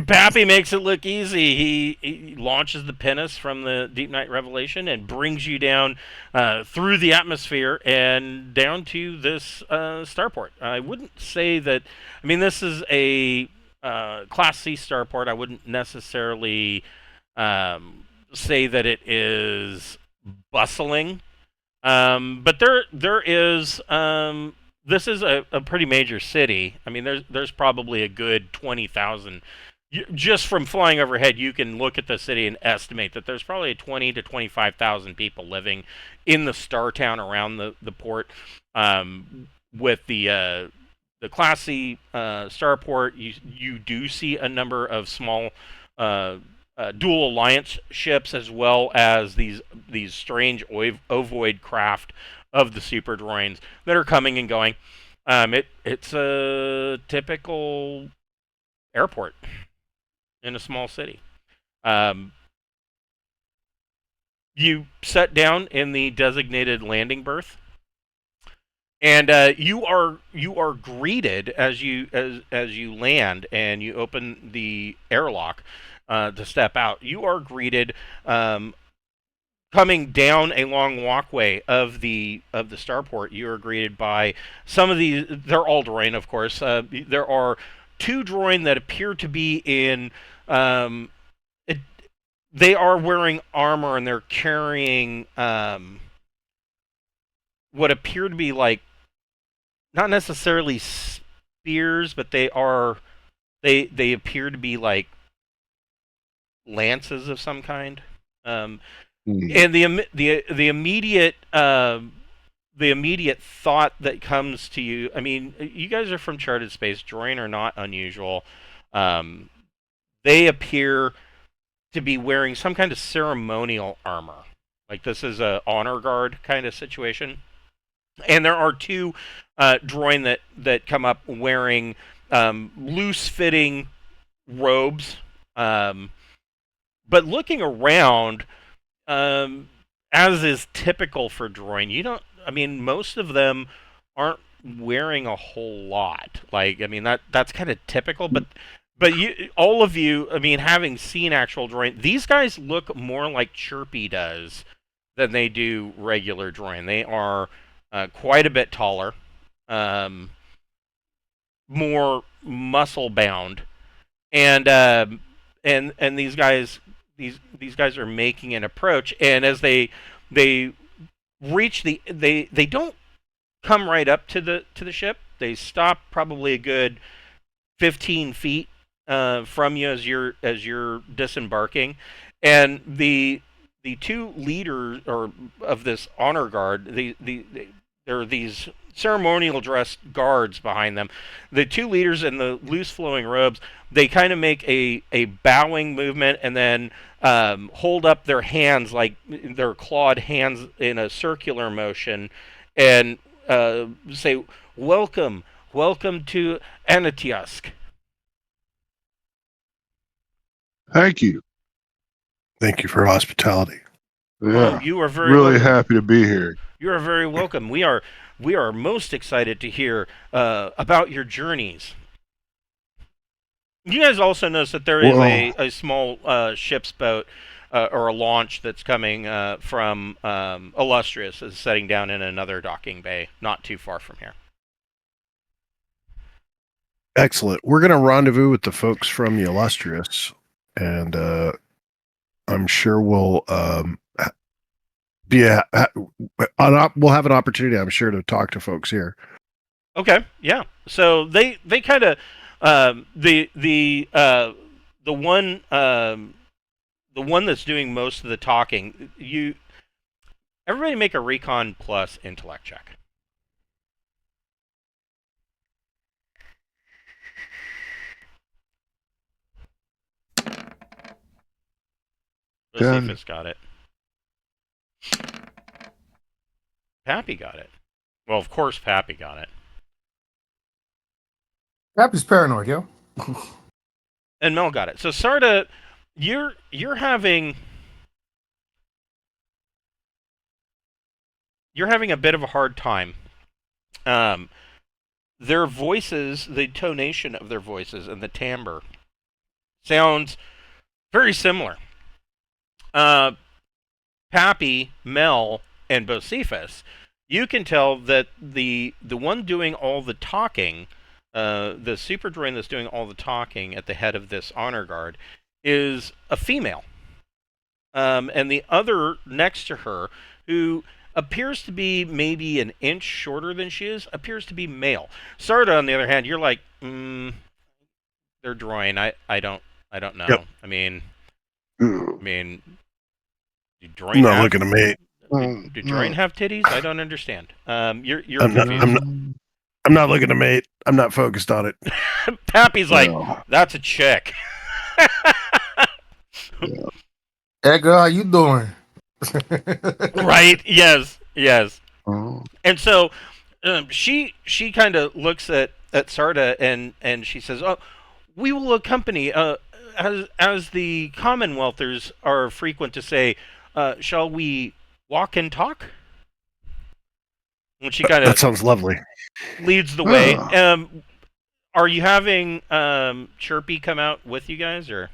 Pappy makes it look easy. He launches the Pinnace from the Deepnight Revelation and brings you down through the atmosphere and down to this starport. I wouldn't say that. I mean, this is a Class C starport. I wouldn't necessarily say that it is bustling, but there is. This is a pretty major city. I mean, there's probably a good 20,000. Just from flying overhead, you can look at the city and estimate that there's probably 20 to 25,000 people living in the star town around the port. With the Class C starport, you do see a number of small dual alliance ships, as well as these strange ovoid craft of the super droids that are coming and going. It's a typical airport in a small city. You set down in the designated landing berth, and you are greeted as you land and you open the airlock to step out. You are greeted. Coming down a long walkway of the starport, you are greeted by some of these. They're all Droyne, of course. There are 2 Droyne that appear to be in. They are wearing armor and they're carrying what appear to be like not necessarily spears, but they appear to be like lances of some kind. And the immediate thought that comes to you, I mean, you guys are from Charted Space. Droyne are not unusual. They appear to be wearing some kind of ceremonial armor. Like this is a honor guard kind of situation. And there are 2 Droyne that come up wearing loose-fitting robes. But looking around, as is typical for Droyne, most of them aren't wearing a whole lot. Like, I mean, that's kind of typical, but you, all of you, I mean, having seen actual Droyne, these guys look more like Chirpy does than they do regular Droyne. They are quite a bit taller, more muscle bound, and these guys are making an approach, and as they reach they don't come right up to the ship. They stop probably a good 15 feet from you as you're disembarking, and the two leaders of this honor guard, there are these ceremonial dressed guards behind them. The two leaders in the loose flowing robes, they kind of make a bowing movement and then hold up their hands, like their clawed hands, in a circular motion, and say, welcome to Eynastyusk. Thank you. Thank you for hospitality. Yeah, you are very really welcome. happy to be here. You are very welcome. We are most excited to hear about your journeys. You guys also notice that there is a small ship's boat or a launch that's coming from Illustrious, is setting down in another docking bay not too far from here. Excellent. We're going to rendezvous with the folks from the Illustrious, and I'm sure we'll we'll have an opportunity, I'm sure, to talk to folks here. Okay, yeah. So they kind of the one that's doing most of the talking. Everybody make a Recon plus intellect check. Let's see if it's got it. Pappy got it. Well, of course Pappy got it. Pappy's paranoid, yo. And Mel got it. So Sarda, you're having a bit of a hard time. Their voices, the tonation of their voices and the timbre sounds very similar. Pappy, Mel, and Bocephus, you can tell that the one doing all the talking, the super droid that's doing all the talking at the head of this honor guard, is a female. And the other next to her, who appears to be maybe an inch shorter than she is, appears to be male. Sarda, on the other hand, you're like, they're Droyne. I don't know. Yep. I mean, do Droyne I'm not looking to mate. Do Droyne have titties? I don't understand. You're confused. I'm not looking to mate. I'm not focused on it. Pappy's like, that's a chick. Hey girl, how you doing? Right? Yes. Oh. And so she kind of looks at Sarda and she says, "Oh, we will accompany. As the Commonwealthers are frequent to say, shall we walk and talk?" And she kind That of sounds lovely. leads the way. Are you having Chirpy come out with you guys, or?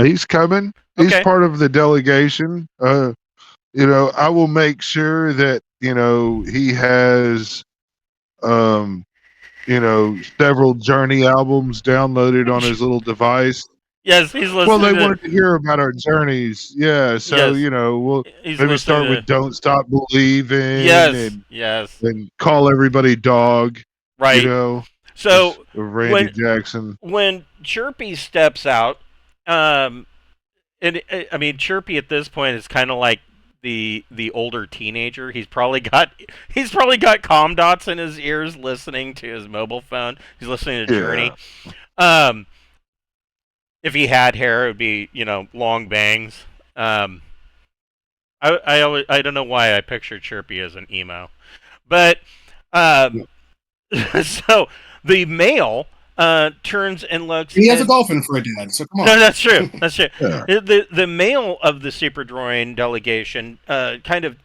He's coming. He's Okay. part of the delegation. I will make sure that he has several Journey albums downloaded on his little device. Yes, he's listening. Well, they wanted to hear about our journeys. Yeah, so Yes. we'll He's maybe listening start to- with "Don't Stop Believing." Yes. and call everybody dog. Right. So Randy Jackson. when Chirpy steps out, Chirpy at this point is kind of like the older teenager. He's probably got comm dots in his ears, listening to his mobile phone. He's listening to Journey. If he had hair, it would be long bangs. I don't know why I picture Chirpy as an emo, but so the male turns and looks. He has a dolphin for a dad, so come on. No, that's true. That's true. Yeah. The male of the Super Droyne delegation kind of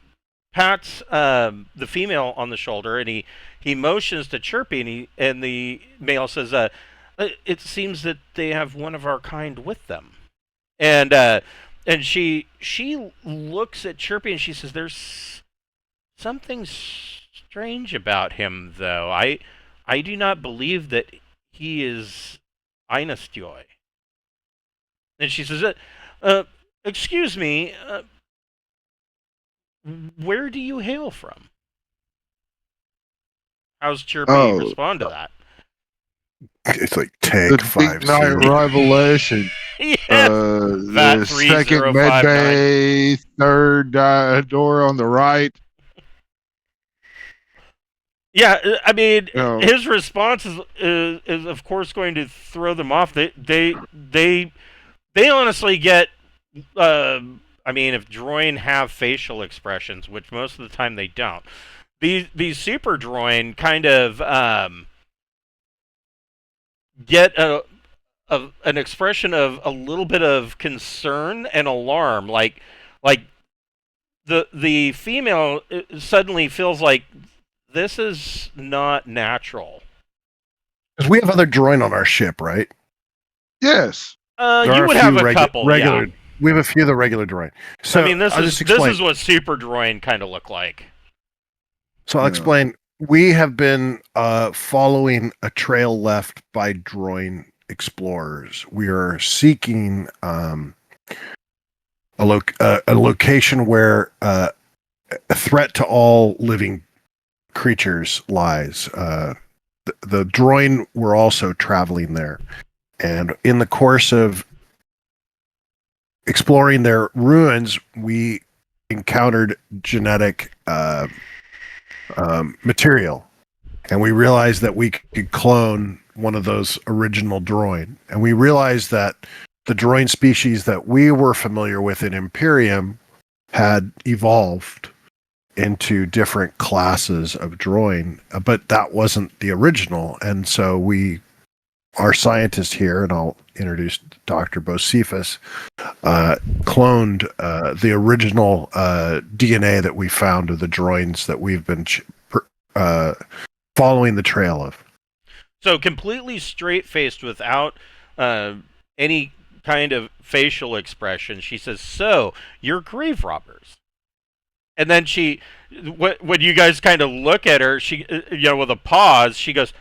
pats the female on the shoulder, and he motions to Chirpy, and the male says, "It seems that they have one of our kind with them." And she looks at Chirpy and she says, "There's something strange about him, though. I do not believe that he is Eynastyoi." And she says, "Excuse me, where do you hail from?" How's Chirpy respond to that? It's like take The 5 Deepnight Revelation. Yes, The second med bay, third door on the right. Yeah, I mean, No. his response is of course going to throw them off. They honestly get. I mean, if Droyne have facial expressions, which most of the time they don't, these super Droyne kind of get an expression of a little bit of concern and alarm, like the female suddenly feels like this is not natural. Because we have other Droyne on our ship, right? Yes. You would have a couple, regular. yeah. We have a few of the regular Droyne. So I mean, this I'll is what super Droyne kind of look like. So I'll explain. We have been following a trail left by Droyne explorers. We are seeking a location where a threat to all living creatures lies. The Droyne were also traveling there, and in the course of exploring their ruins, we encountered genetic material, and we realized that we could clone one of those original Droyne, and we realized that the Droyne species that we were familiar with in Imperium had evolved into different classes of Droyne, but that wasn't the original. And so our scientist here, and I'll introduce Dr. Bocephus, cloned the original DNA that we found of the Droynes that we've been following the trail of. So completely straight-faced, without any kind of facial expression, she says, "So, you're grave robbers." And then when you guys kind of look at her, she, with a pause, she goes,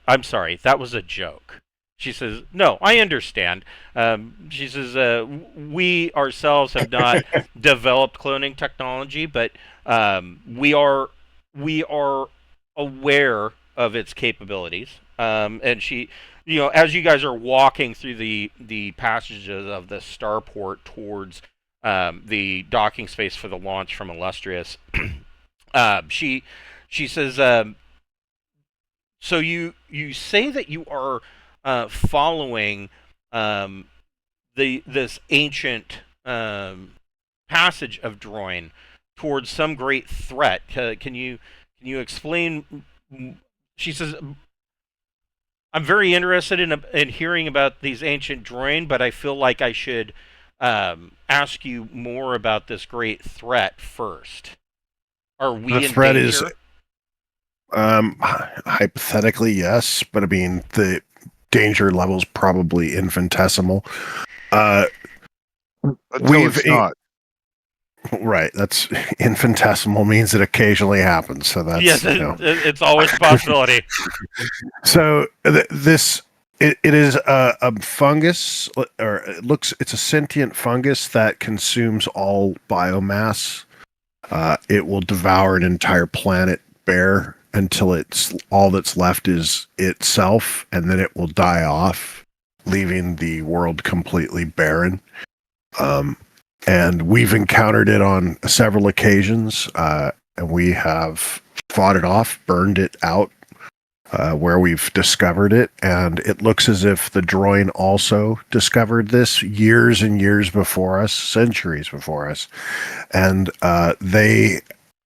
I'm sorry, that was a joke." She says, "No, I understand." She says, "We ourselves have not developed cloning technology, but we are aware of its capabilities." And she, as you guys are walking through the passages of the starport towards the docking space for the launch from Illustrious, she says, "So you say that you are following this ancient passage of Droyne towards some great threat. Can you explain?" She says, "I'm very interested in hearing about these ancient Droyne, but I feel like I should ask you more about this great threat first. Are we in threat danger?" is hypothetically yes, but I mean the danger level is probably infinitesimal. It's not. Right, that's infinitesimal means it occasionally happens. So that's yes, it's always a possibility. So it is a fungus, or it's a sentient fungus that consumes all biomass. It will devour an entire planet bare until all that's left is itself, and then it will die off, leaving the world completely barren. And we've encountered it on several occasions, and we have fought it off, burned it out, where we've discovered it. And it looks as if the Droyne also discovered this years and years before us, centuries before us. And they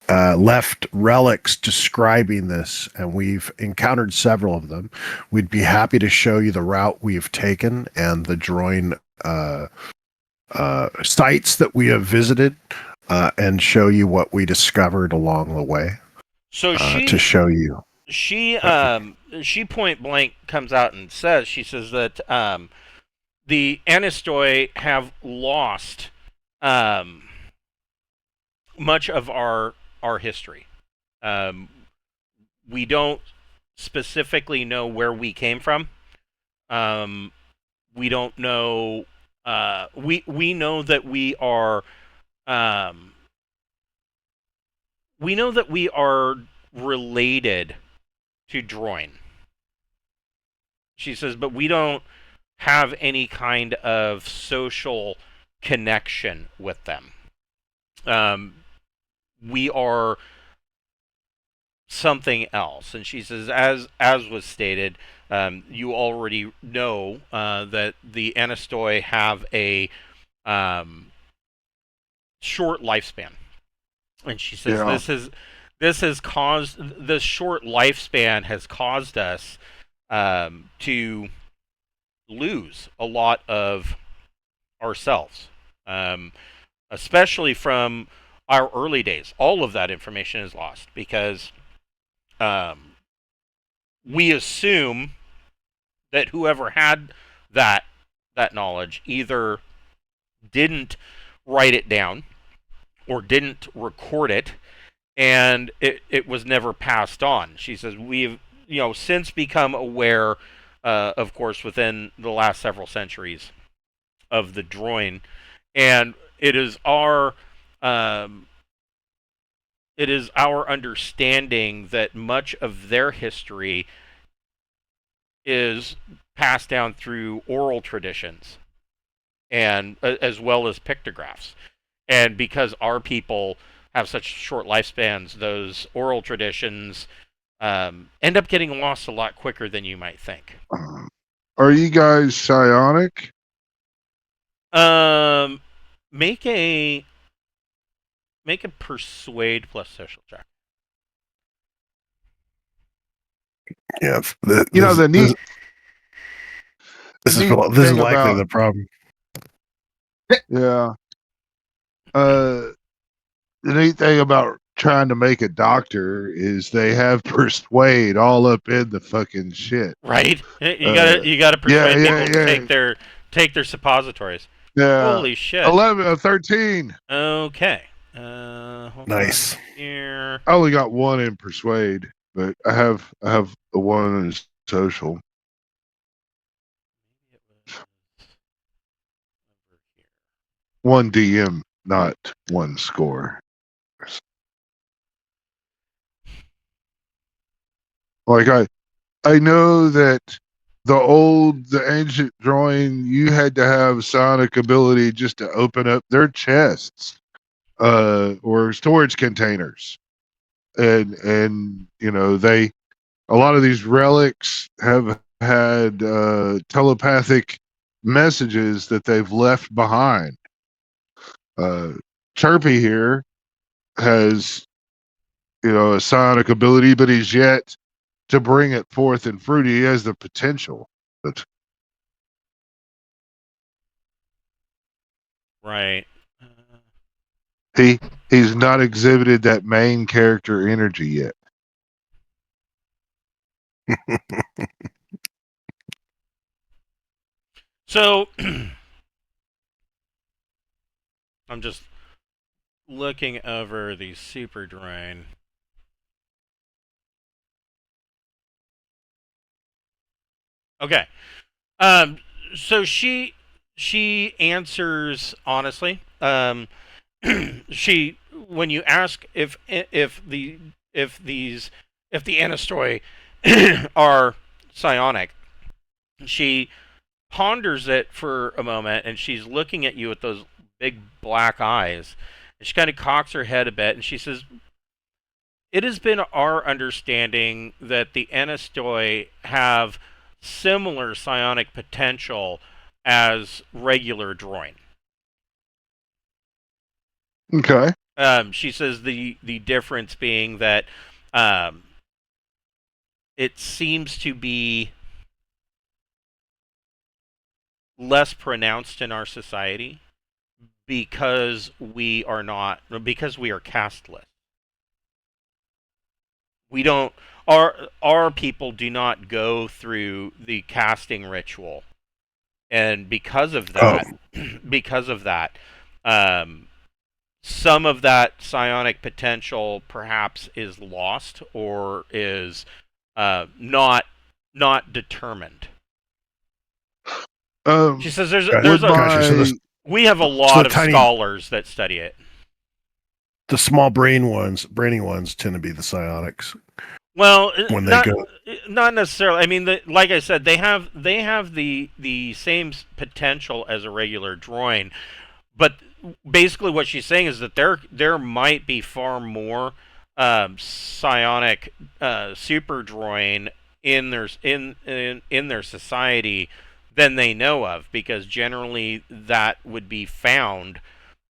left relics describing this, and we've encountered several of them. We'd be happy to show you the route we've taken and the Droyne sites that we have visited. and show you what we discovered along the way. So to show you. She point blank comes out and says, she says that the Eynastyoi have lost much of our history. We don't specifically know where we came from. We don't know. We know that we are. We know that we are related to Droyne. She says, but we don't have any kind of social connection with them. We are something else. And she says, as was stated, you already know that the Eynastyoi have a short lifespan. And she says this short lifespan has caused us to lose a lot of ourselves, especially from our early days. All of that information is lost because we assume that whoever had that knowledge either didn't write it down or didn't record it, and it was never passed on. She says we've since become aware, of course, within the last several centuries of the Droyne, and it is our understanding that much of their history is passed down through oral traditions, and as well as pictographs. And because our people have such short lifespans, those oral traditions end up getting lost a lot quicker than you might think. Are you guys psionic? Make a persuade plus social check. Yeah, the this is likely the problem. Yeah. The neat thing about trying to make a doctor is they have persuade all up in the fucking shit. Right? You gotta persuade people to take their suppositories. Yeah. Holy shit. 13. Okay. Nice. Here. I only got one in persuade, but I have the one in social. One DM, not one score. Like I know that the ancient Droyne, you had to have psionic ability just to open up their chests, or storage containers, and a lot of these relics have had telepathic messages that they've left behind. Chirpy here has a psionic ability, but he's yet to bring it forth in fruit. He has the potential, but right. He's not exhibited that main character energy yet. So I'm just looking over the super Droyne. Okay. So she answers honestly. She, when you ask if the Eynastyoi are psionic, she ponders it for a moment, and she's looking at you with those big black eyes. And she kind of cocks her head a bit, and she says, "It has been our understanding that the Eynastyoi have similar psionic potential as regular Droyne." Okay. She says the difference being that it seems to be less pronounced in our society because we are casteless. We don't our people do not go through the casting ritual, and because of that, some of that psionic potential perhaps is lost or is not determined. She says we have a lot of scholars that study it. The small brainy ones tend to be the psionics. Well, when they go, not necessarily. I mean, like I said, they have the same potential as a regular droid, but basically what she's saying is that there might be far more psionic super droid in their society than they know of, because generally that would be found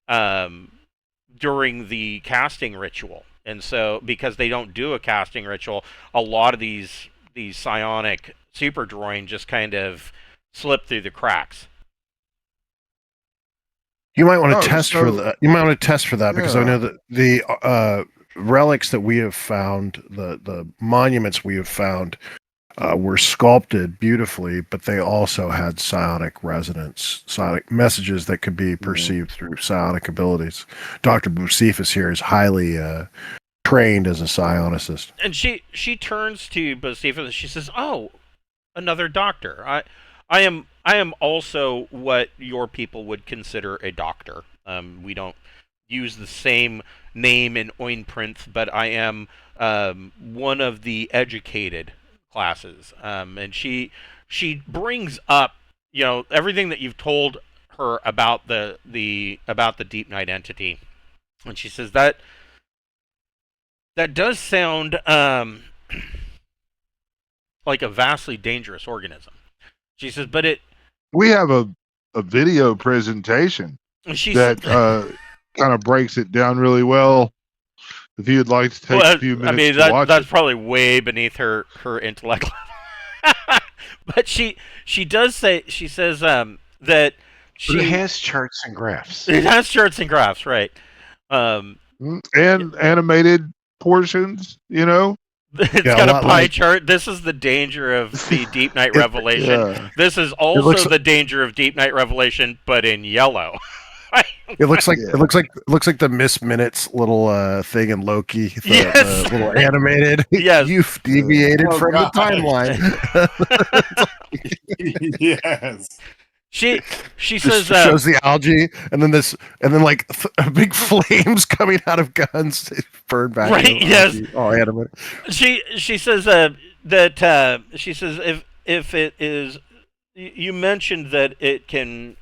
during the casting ritual. And so, because they don't do a casting ritual, a lot of these psionic super droid just kind of slip through the cracks. You might want to test for that. You might want to test for that, because I know that the relics that we have found, the monuments we have found, were sculpted beautifully, but they also had psionic resonance, psionic messages that could be perceived through psionic abilities. Dr. Bocephus here is highly trained as a psionicist. And she turns to Bocephus and she says, "Oh, another doctor. I am also what your people would consider a doctor. We don't use the same name in Oinprinth, but I am one of the educated classes." And she brings up, everything that you've told her about the Deep Night entity, and she says that does sound like a vastly dangerous organism. She says, but we have a video presentation that kind of breaks it down really well. If you'd like to take a few minutes to watch that's probably way beneath her intellect level. But she does say, she says that she... But it has charts and graphs. It has charts and graphs, right. And animated portions, It's got a pie chart. This is the danger of the Deep Night Revelation. Yeah. This is also the danger of Deep Night Revelation, but in yellow. It looks like the Miss Minutes little thing in Loki. The little animated. Yes. You've deviated from the timeline. Yes. She says shows the algae, and then big flames coming out of guns burn back. Right. Yes. Oh, animated. She says that she says if it is, you mentioned that it can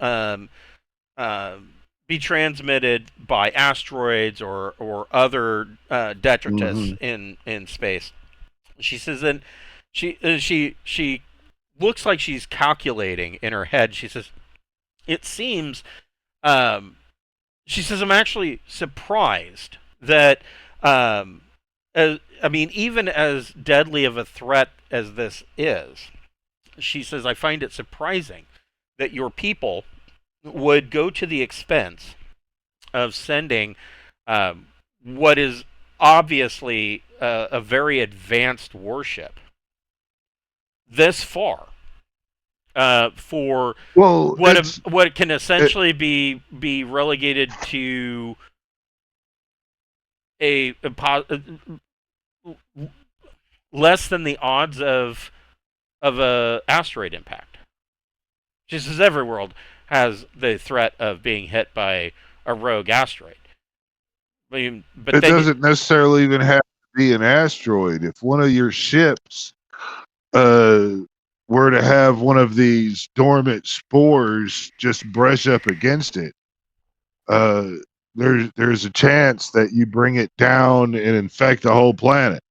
be transmitted by asteroids or other detritus in space. She says, and she looks like she's calculating in her head. She says, it seems, she says, I'm actually surprised that, even as deadly of a threat as this is, she says, I find it surprising that your people would go to the expense of sending what is obviously a very advanced warship this far for what can essentially be relegated to a less than the odds of a asteroid impact. Just as every world has the threat of being hit by a rogue asteroid. But it doesn't necessarily even have to be an asteroid. If one of your ships were to have one of these dormant spores just brush up against it, there's a chance that you bring it down and infect the whole planet.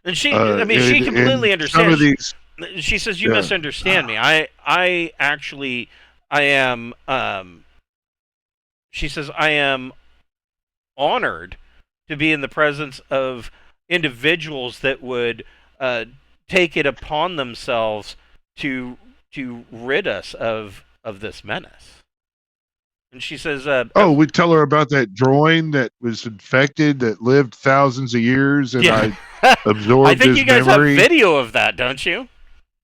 And she completely understands. She says, you misunderstand me. I am, she says, I am honored to be in the presence of individuals that would take it upon themselves to rid us of this menace. And she says, Oh, we tell her about that droid that was infected that lived thousands of years, and yeah. I absorbed I think his you guys memory. have video of that, don't you?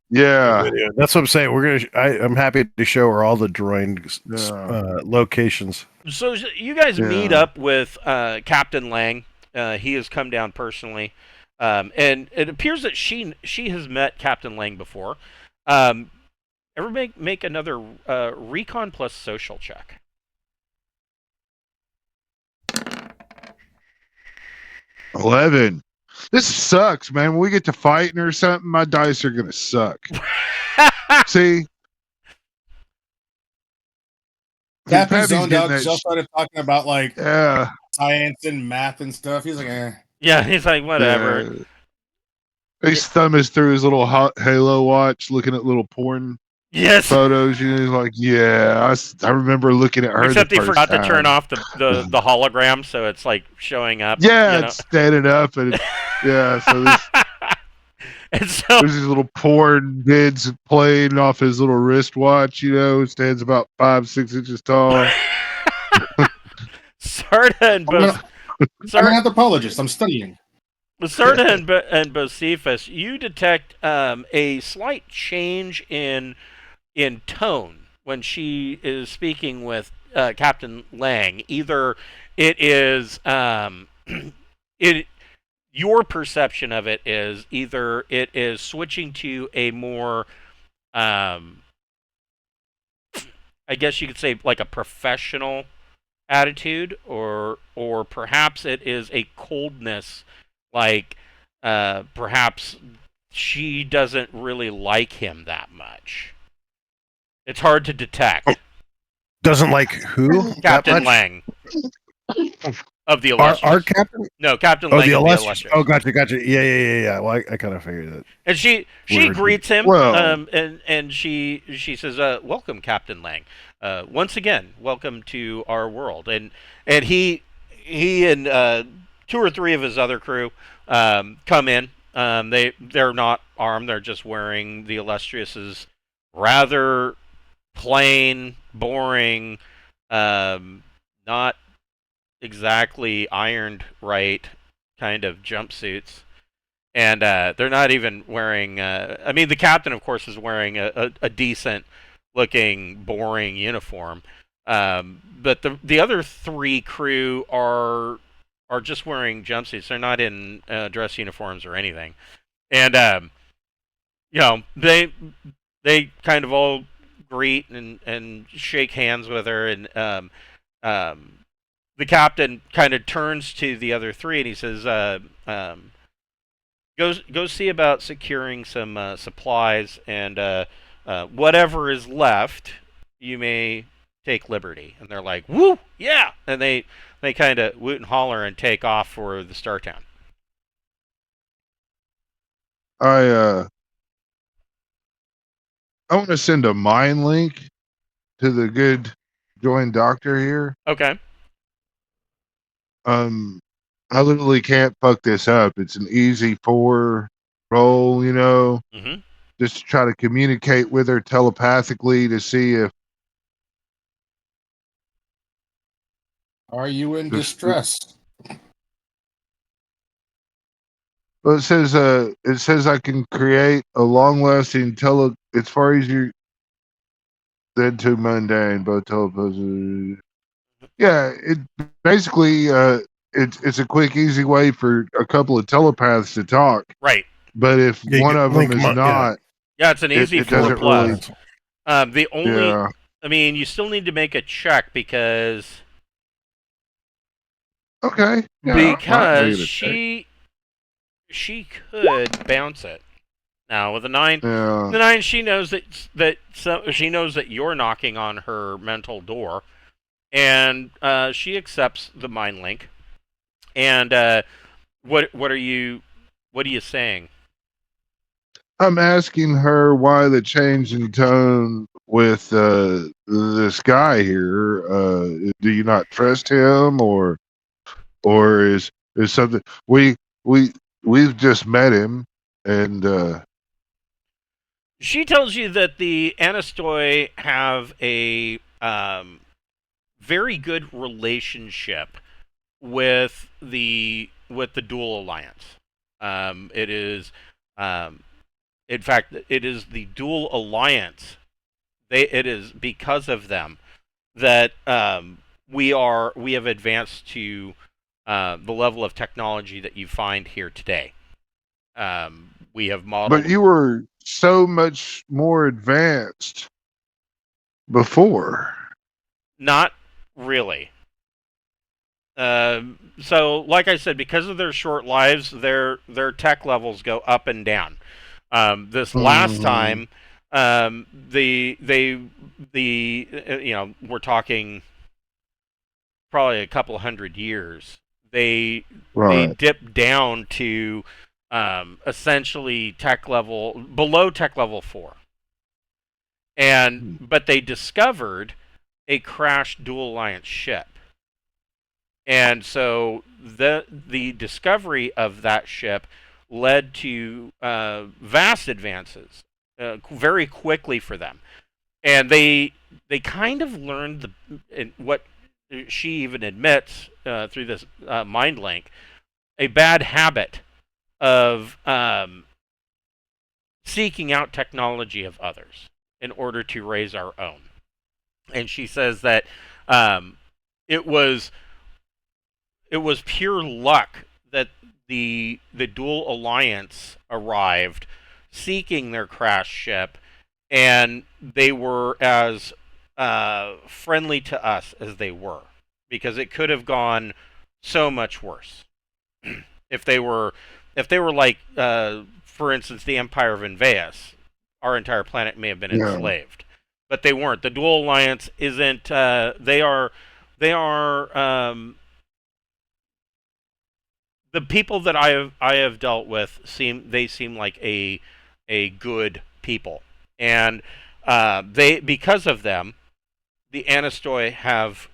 Yeah, That's what I'm saying. I'm happy to show her all the Droyne Yeah. locations. So you guys meet Yeah. up with Captain Lang. He has come down personally, and it appears that she has met Captain Lang before. Everybody make another recon plus social check. 11. This sucks, man. When we get to fighting or something, my dice are gonna suck. See, Daffy Pappy's zoned getting out because that y'all started talking about like yeah, science and math and stuff. He's like, eh. Yeah, he's like, whatever. yeah. He's thumbing through his little Halo watch, looking at little porn Yes. photos. You know, he's like, yeah, I remember looking at her. Except the he first forgot to time. turn off the hologram, so it's like showing up. Yeah, you know? it's standing up, and yeah. So And so there's these little porn vids playing off his little wristwatch. You know, stands about 5-6 inches tall. Sarda and I'm an anthropologist. I'm studying. Sarda and Bocephus, you detect a slight change in tone when she is speaking with Captain Lang. Either it is your perception of it is either it is switching to a more I guess you could say like a professional attitude, or perhaps it is a coldness, like perhaps she doesn't really like him that much. It's hard to detect. Doesn't like who? Captain Lang of the Illustrious. Our captain? No, Captain Oh, Lang the of the Illustrious. Illustrious. Oh, gotcha. Yeah. Well, I kind of figured that. And she Word. greets him, Well- and she says, "Welcome, Captain Lang. Once again, welcome to our world." And he and 2 or 3 of his other crew come in. They're not armed. They're just wearing the Illustrious's rather plain, boring, not exactly ironed right kind of jumpsuits. And they're not even wearing. I mean, the captain, of course, is wearing a decent looking, boring uniform. But the other 3 crew are just wearing jumpsuits. They're not in dress uniforms or anything. And you know, they kind of all greet and shake hands with her. And the captain kind of turns to the other 3 and he says, Go see about securing some supplies, and whatever is left, you may take liberty. And they're like, "Woo, yeah!" And they kind of woot and holler and take off for the Star Town. I want to send a mind link to the good joint doctor here. Okay. I literally can't fuck this up. It's an easy 4 roll, you know. Mm-hmm. Just to try to communicate with her telepathically to see if Are you in distress? well, it says I can create a long-lasting as far as you then to mundane, both telepathy. Yeah, it basically it's a quick, easy way for a couple of telepaths to talk. Right. But if Yeah, one of them is not, Yeah, it's an easy it 4 doesn't plus. really. The only, Yeah. I mean, you still need to make a check because Okay. Yeah, I'll because give it a she could bounce it. Now with a 9, Yeah. the 9, she knows she knows that you're knocking on her mental door, and she accepts the mind link. And what are you saying? I'm asking her why the change in tone with this guy here. Do you not trust him, or is something we've just met him, and She tells you that the Eynastyoi have a very good relationship with the Dual Alliance. It is, in fact, it is the Dual Alliance. It is because of them that we have advanced to the level of technology that you find here today. We have modeled. But you were so much more advanced before. Not really. So, like I said, because of their short lives, their tech levels go up and down. This last time, we're talking probably a couple hundred years. They dipped down to essentially below tech level 4, but they discovered a crashed Dual Alliance ship. And so the discovery of that ship led to vast advances very quickly for them. And they kind of learned what she even admits through this mind link, a bad habit of seeking out technology of others in order to raise our own. And she says that it was pure luck that the Dual Alliance arrived seeking their crashed ship, and they were as friendly to us as they were, because it could have gone so much worse. if they were like, for instance, the Empire of Inveus, our entire planet may have been enslaved, but they weren't. The Dual Alliance isn't. They are. The people that I have dealt with seem like a good people, and because of them, the Eynastyoi have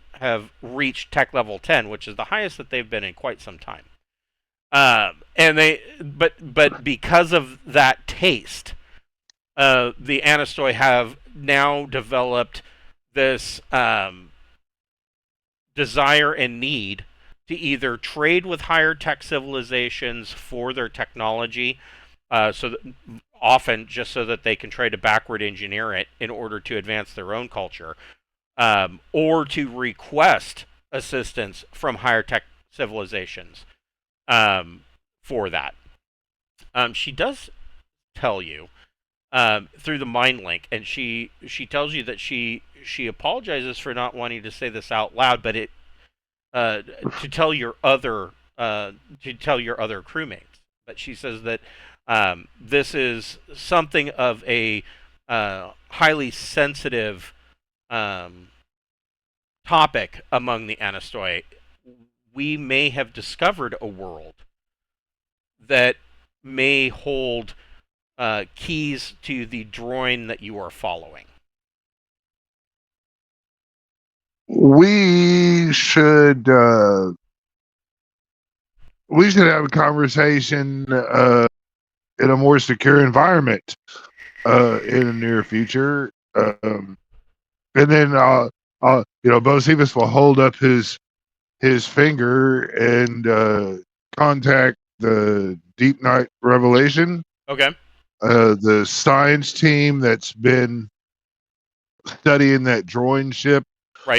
reached tech level 10, which is the highest that they've been in quite some time. But because of that taste, the Eynastyoi have now developed this desire and need to either trade with higher tech civilizations for their technology, often just so that they can try to backward engineer it in order to advance their own culture, or to request assistance from higher tech civilizations for that. She does tell you through the mind link, and she tells you that she apologizes for not wanting to say this out loud, but to tell your other crewmates. But she says that this is something of a highly sensitive topic among the Eynastyoi. We may have discovered a world that may hold keys to the Droyne that you are following. We should have a conversation in a more secure environment in the near future, and then Bocephus will hold up his finger and contact the Deepnight Revelation. Okay. The science team that's been studying that Droyne ship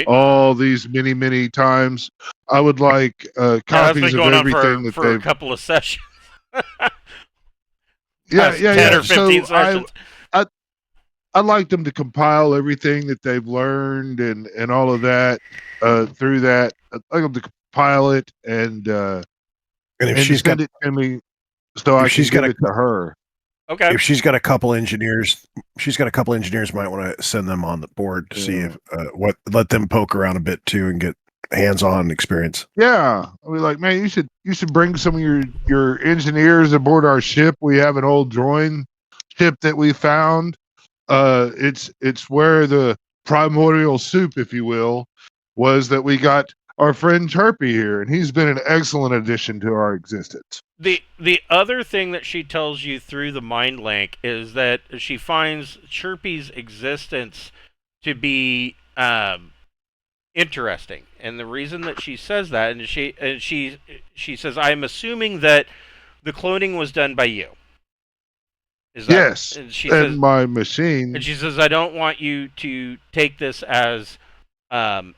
all these many times. I would like copies of everything for a couple of sessions. 10 or 15 sessions. I'd like them to compile everything that they've learned and all of that through that. I'd like them to compile it and if she's send it to me so I can give it to her. Okay. If she's got a couple engineers, might want to send them on the board to see if let them poke around a bit too and get hands-on experience. Yeah, I mean, like, man, you should bring some of your engineers aboard our ship. We have an old Droyne ship that we found. It's where the primordial soup, if you will, was that we got our friend Chirpy here, and he's been an excellent addition to our existence. The other thing that she tells you through the mind link is that she finds Chirpy's existence to be interesting. And the reason that she says that, and she says, I'm assuming that the cloning was done by you. Is that? Yes, And she and says, my machine. and she says, I don't want you to take this as an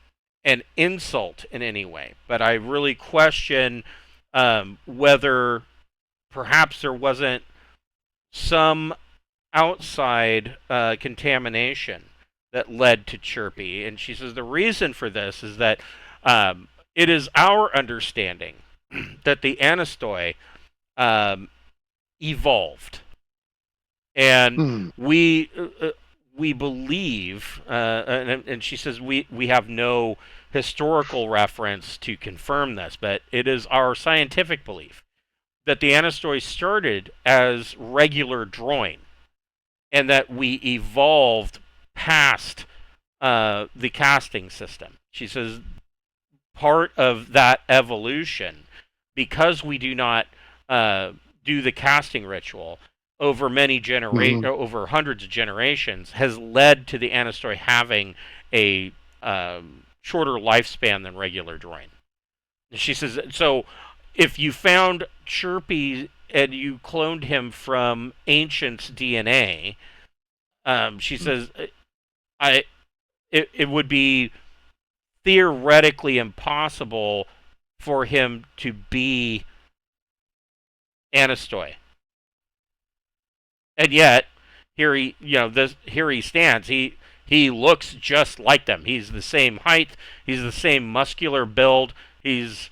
insult in any way, but I really question whether perhaps there wasn't some outside contamination that led to Chirpy. And she says the reason for this is that it is our understanding that the Eynastyoi evolved. And we believe, and she says we have no historical reference to confirm this, but it is our scientific belief that the Eynastyoi started as regular Droyne, and that we evolved past the casting system. She says part of that evolution, because we do not do the casting ritual over many over hundreds of generations, has led to the Eynastyoi having a shorter lifespan than regular Droyne. She says, so if you found Chirpy and you cloned him from ancient DNA, she says, it would be theoretically impossible for him to be Eynastyoi. And yet, here he stands. He looks just like them. He's the same height. He's the same muscular build. He's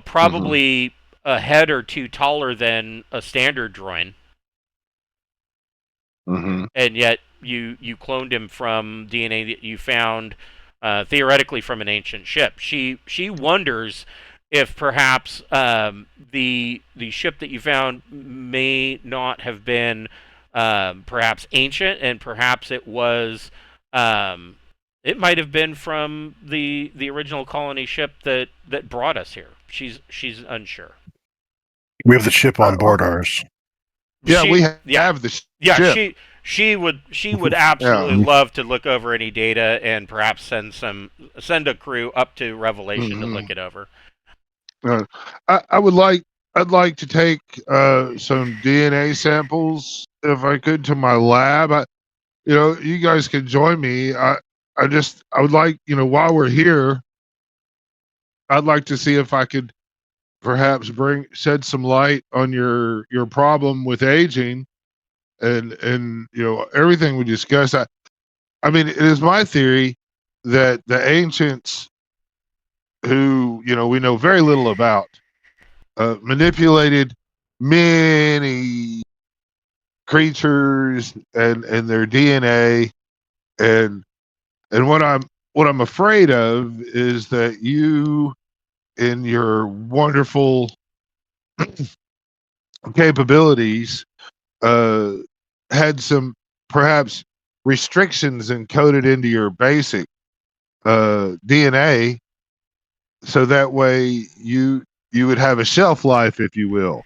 probably a head or two taller than a standard Droyne. And yet you cloned him from DNA that you found theoretically from an ancient ship. She wonders if perhaps the ship that you found may not have been perhaps ancient, and perhaps it was it might have been from the original colony ship that brought us here. She's unsure. We have the ship on board ours. Yeah, we have the ship. Yeah, she would absolutely love to look over any data and perhaps send a crew up to Revelation to look it over. I'd like to take some DNA samples if I could to my lab. You guys can join me. I would like, while we're here, I'd like to see if I could perhaps shed some light on your problem with aging and everything we discussed. I mean, it is my theory that the ancients, who we know very little about, manipulated many creatures and their DNA, and what I'm afraid of is that you, in your wonderful capabilities, had some perhaps restrictions encoded into your basic DNA, so that way you would have a shelf life, if you will.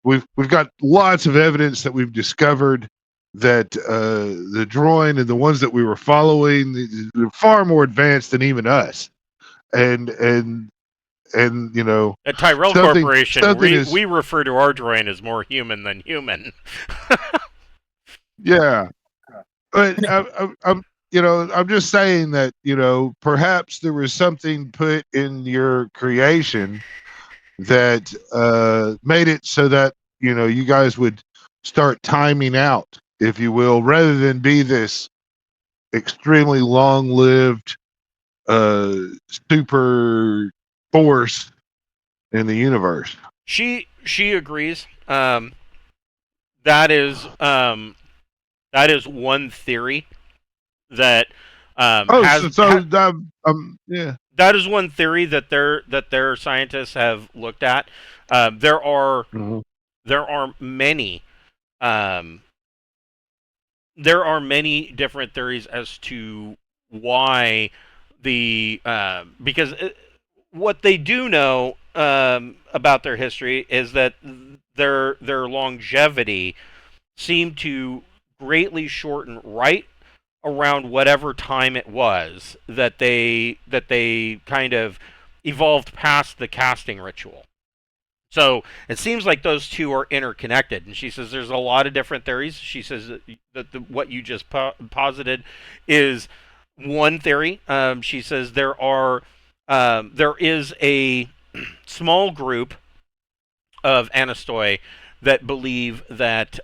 We've got lots of evidence that we've discovered that the Droyne and the ones that we were following, they're far more advanced than even us. And at Tyrell Corporation, we refer to our Droyne as more human than human. Yeah, but I'm just saying that perhaps there was something put in your creation that made it so that you guys would start timing out, if you will, rather than be this extremely long-lived super force in the universe. She agrees. That is one theory that yeah. That is one theory that their scientists have looked at. There are many different theories as to why because what they do know about their history is that their longevity seemed to greatly shorten right around whatever time it was that they kind of evolved past the casting ritual. So it seems like those two are interconnected. And she says there's a lot of different theories. She says that what you just posited is one theory. She says there is a small group of Eynastyoi that believe that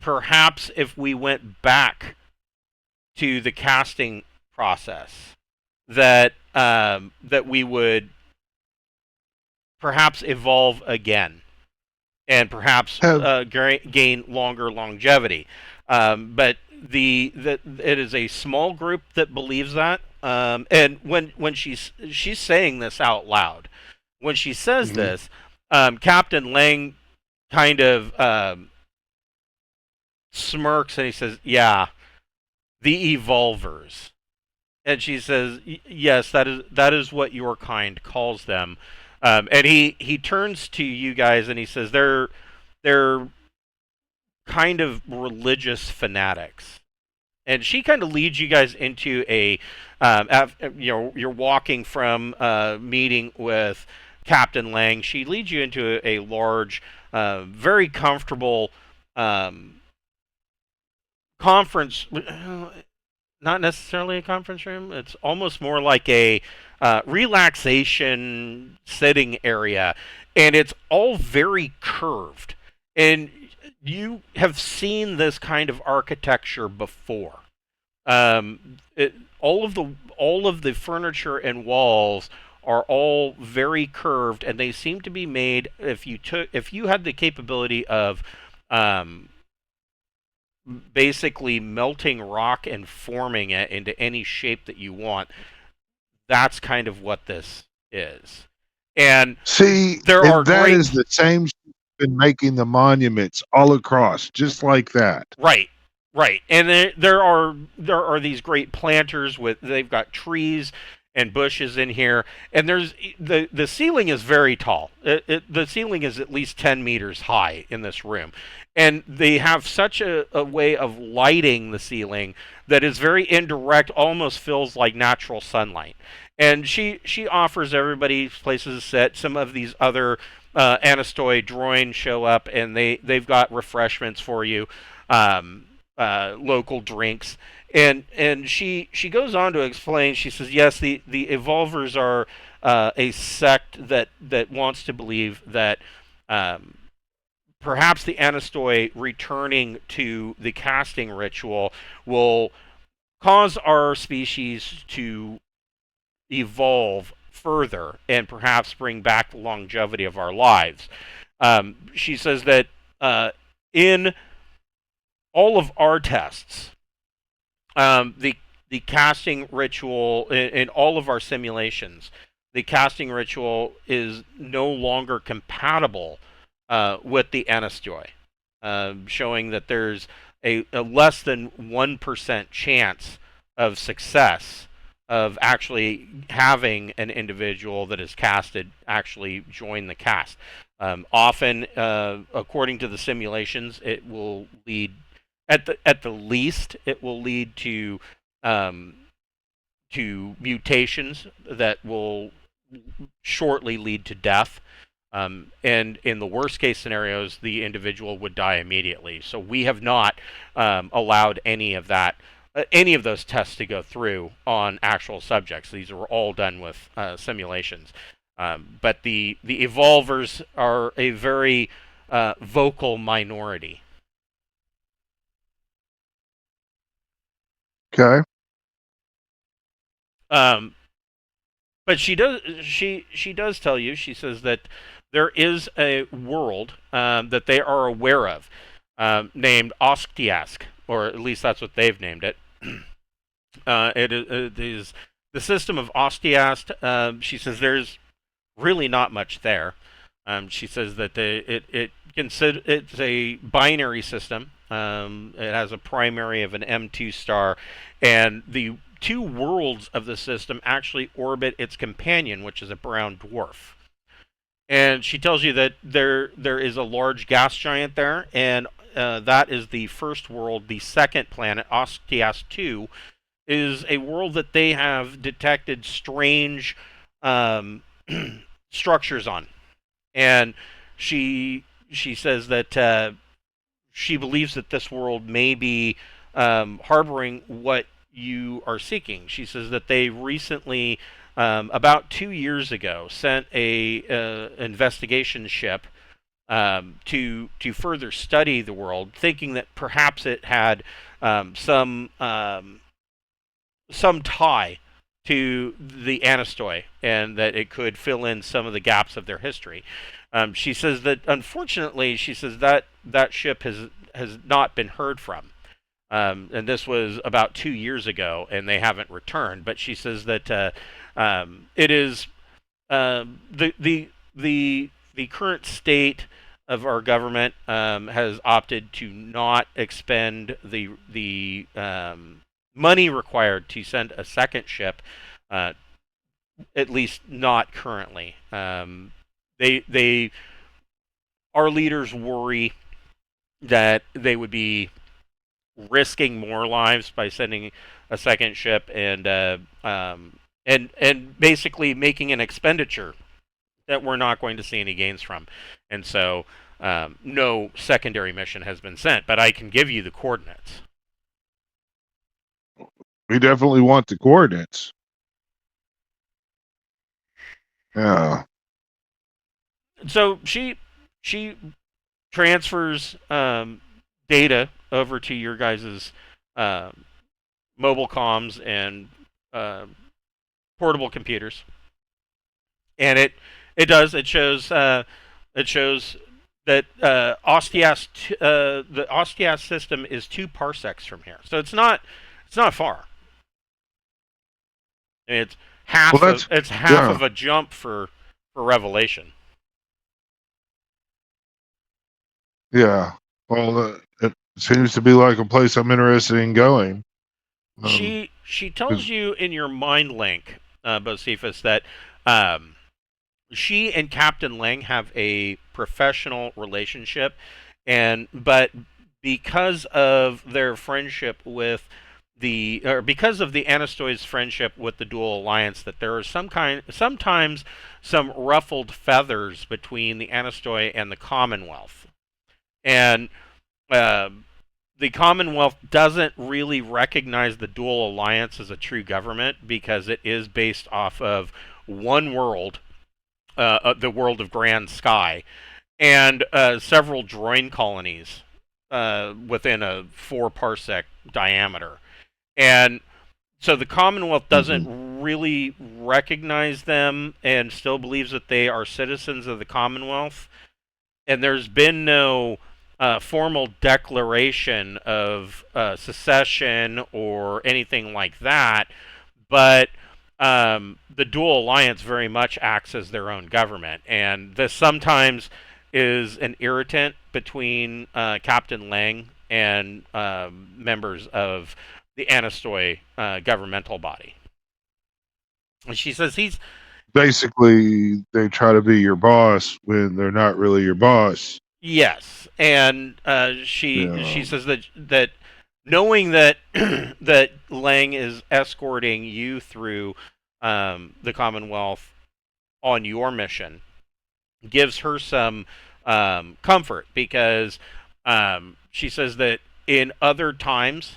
perhaps if we went back to the casting process, that we would perhaps evolve again, and perhaps gain longer longevity. But it is a small group that believes that. And when she's saying this out loud, when she says this, Captain Lang kind of smirks and he says, "Yeah, the evolvers." And she says, "Yes, that is what your kind calls them." And he turns to you guys and he says, "They're kind of religious fanatics." And she kind of leads you guys into a, you're walking from a meeting with Captain Lang. She leads you into a large, very comfortable conference. Not necessarily a conference room. It's almost more like a relaxation sitting area, and it's all very curved. And you have seen this kind of architecture before. All of the furniture and walls are all very curved, and they seem to be made. If you had the capability of basically melting rock and forming it into any shape that you want, that's kind of what this is. And see, that is the same been making the monuments all across, just like that. Right. And there are these great planters they've got trees and bushes in here, and there's the ceiling is very tall. The ceiling is at least 10 meters high in this room, and they have such a way of lighting the ceiling that is very indirect, almost feels like natural sunlight. And she offers everybody places to sit. Some of these other Eynastyoi Droyne show up, and they've got refreshments for you, local drinks. And she goes on to explain. She says, yes, the Evolvers are a sect that wants to believe that perhaps the Eynastyoi returning to the casting ritual will cause our species to evolve further and perhaps bring back the longevity of our lives. She says that in all of our tests, the casting ritual in all of our simulations, the casting ritual is no longer compatible with the Eynastyoi, showing that there's a less than 1% chance of success of actually having an individual that is casted actually join the cast. Often, according to the simulations, it will lead at the least, it will lead to mutations that will shortly lead to death. And in the worst case scenarios, the individual would die immediately. So we have not allowed any of that, any of those tests to go through on actual subjects. These were all done with simulations. But the Evolvers are a very vocal minority. Okay. But she does tell you. She says that there is a world that they are aware of, named Eynastyusk, or at least that's what they've named it. It is the system of Eynastyusk. She says there's really not much there. She says that it's a binary system. It has a primary of an M2 star, and the two worlds of the system actually orbit its companion, which is a brown dwarf. And she tells you that there is a large gas giant there, and that is the first world. The second planet, Eynastyusk, is a world that they have detected strange structures on, and she says that she believes that this world may be harboring what you are seeking. She says that they recently, about 2 years ago, sent a investigation ship to further study the world, thinking that perhaps it had some tie to the Eynastyoi, and that it could fill in some of the gaps of their history. She says that unfortunately, she says that that ship has not been heard from. And this was about 2 years ago, and they haven't returned. But she says that it is the current state of our government has opted to not expend the money required to send a second ship, at least not currently. Our leaders worry that they would be risking more lives by sending a second ship, and basically making an expenditure that we're not going to see any gains from. And so no secondary mission has been sent, but I can give you the coordinates. We definitely want the coordinates. Yeah. So she transfers data over to your guys' mobile comms and portable computers, and it shows that the Eynastyusk system is 2 parsecs from here, so it's not far. I mean, it's half of a jump for Revelation. Yeah. Well, it seems to be like a place I'm interested in going. She tells you in your mind link, Bocephus, that she and Captain Lang have a professional relationship, but because of their friendship with because of the Eynastyui's friendship with the Dual Alliance, that there are sometimes some ruffled feathers between the Eynastyui and the Commonwealth. And the Commonwealth doesn't really recognize the Dual Alliance as a true government, because it is based off of one world, the world of Grand Sky, and several Droyne colonies within a 4 parsec diameter. And so the Commonwealth doesn't really recognize them, and still believes that they are citizens of the Commonwealth. And there's been no formal declaration of secession or anything like that, but the Dual Alliance very much acts as their own government, and this sometimes is an irritant between Captain Lang and members of the Eynastyui governmental body. And she says he's basically, they try to be your boss when they're not really your boss. Yes, and she says that knowing that that Lang is escorting you through the Commonwealth on your mission gives her some comfort, because she says that in other times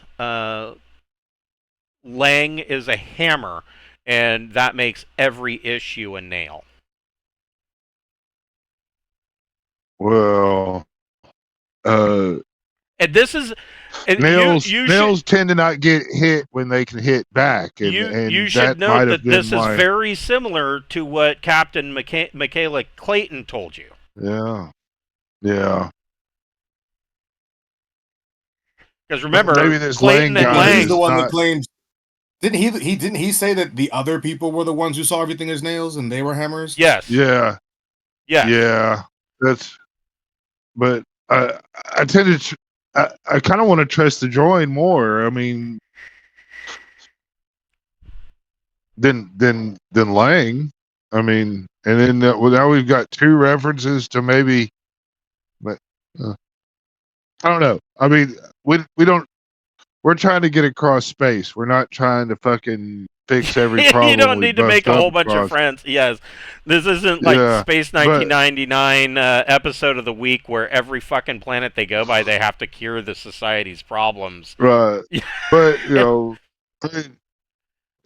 Lang is a hammer, and that makes every issue a nail. Well, and this is nails tend to not get hit when they can hit back, and you should note that this is very similar to what Captain Michaela Clayton told you. Yeah. Because remember, maybe this Clayton and Lang, he's the one that claimed. Didn't he say that the other people were the ones who saw everything as nails and they were hammers? Yes. Yeah. But I tend to. I kind of want to trust the Droyne more. I mean, than Lang. I mean, and then now we've got 2 references to maybe. But I don't know. I mean, we don't. We're trying to get across space. We're not trying to fucking fix every problem. You don't we need to make bust a up whole bunch of across. friends. Yes, this isn't like Yeah, Space but 1999 episode of the week where every fucking planet they go by they have to cure the society's problems. right, but you know, I mean,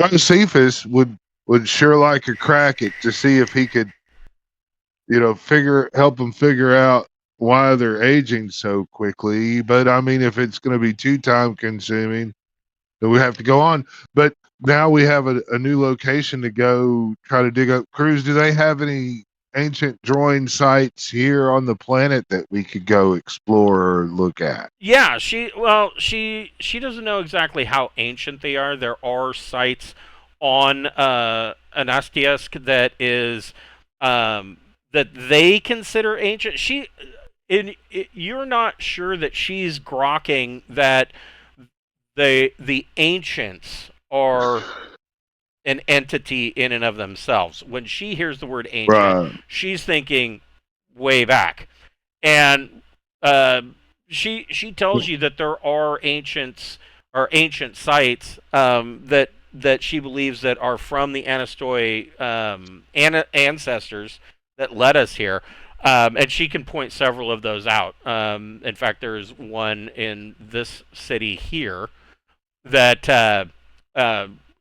Josephus would sure like to crack it to see if he could, you know, help them figure out why they're aging so quickly. But I mean, if it's going to be too time consuming, then we have to go on. But now we have a new location to go try to dig up. Cruz, do they have any ancient Droyne sites here on the planet that we could go explore or look at? Yeah, she doesn't know exactly how ancient they are. There are sites on Eynastyusk that is that they consider ancient. You're not sure that she's grokking that the ancients are an entity in and of themselves. When she hears the word ancient, Right. she's thinking way back, and she tells you that there are ancient sites that she believes that are from the Eynastyoi ancestors that led us here. And she can point several of those out. In fact, there's one in this city here that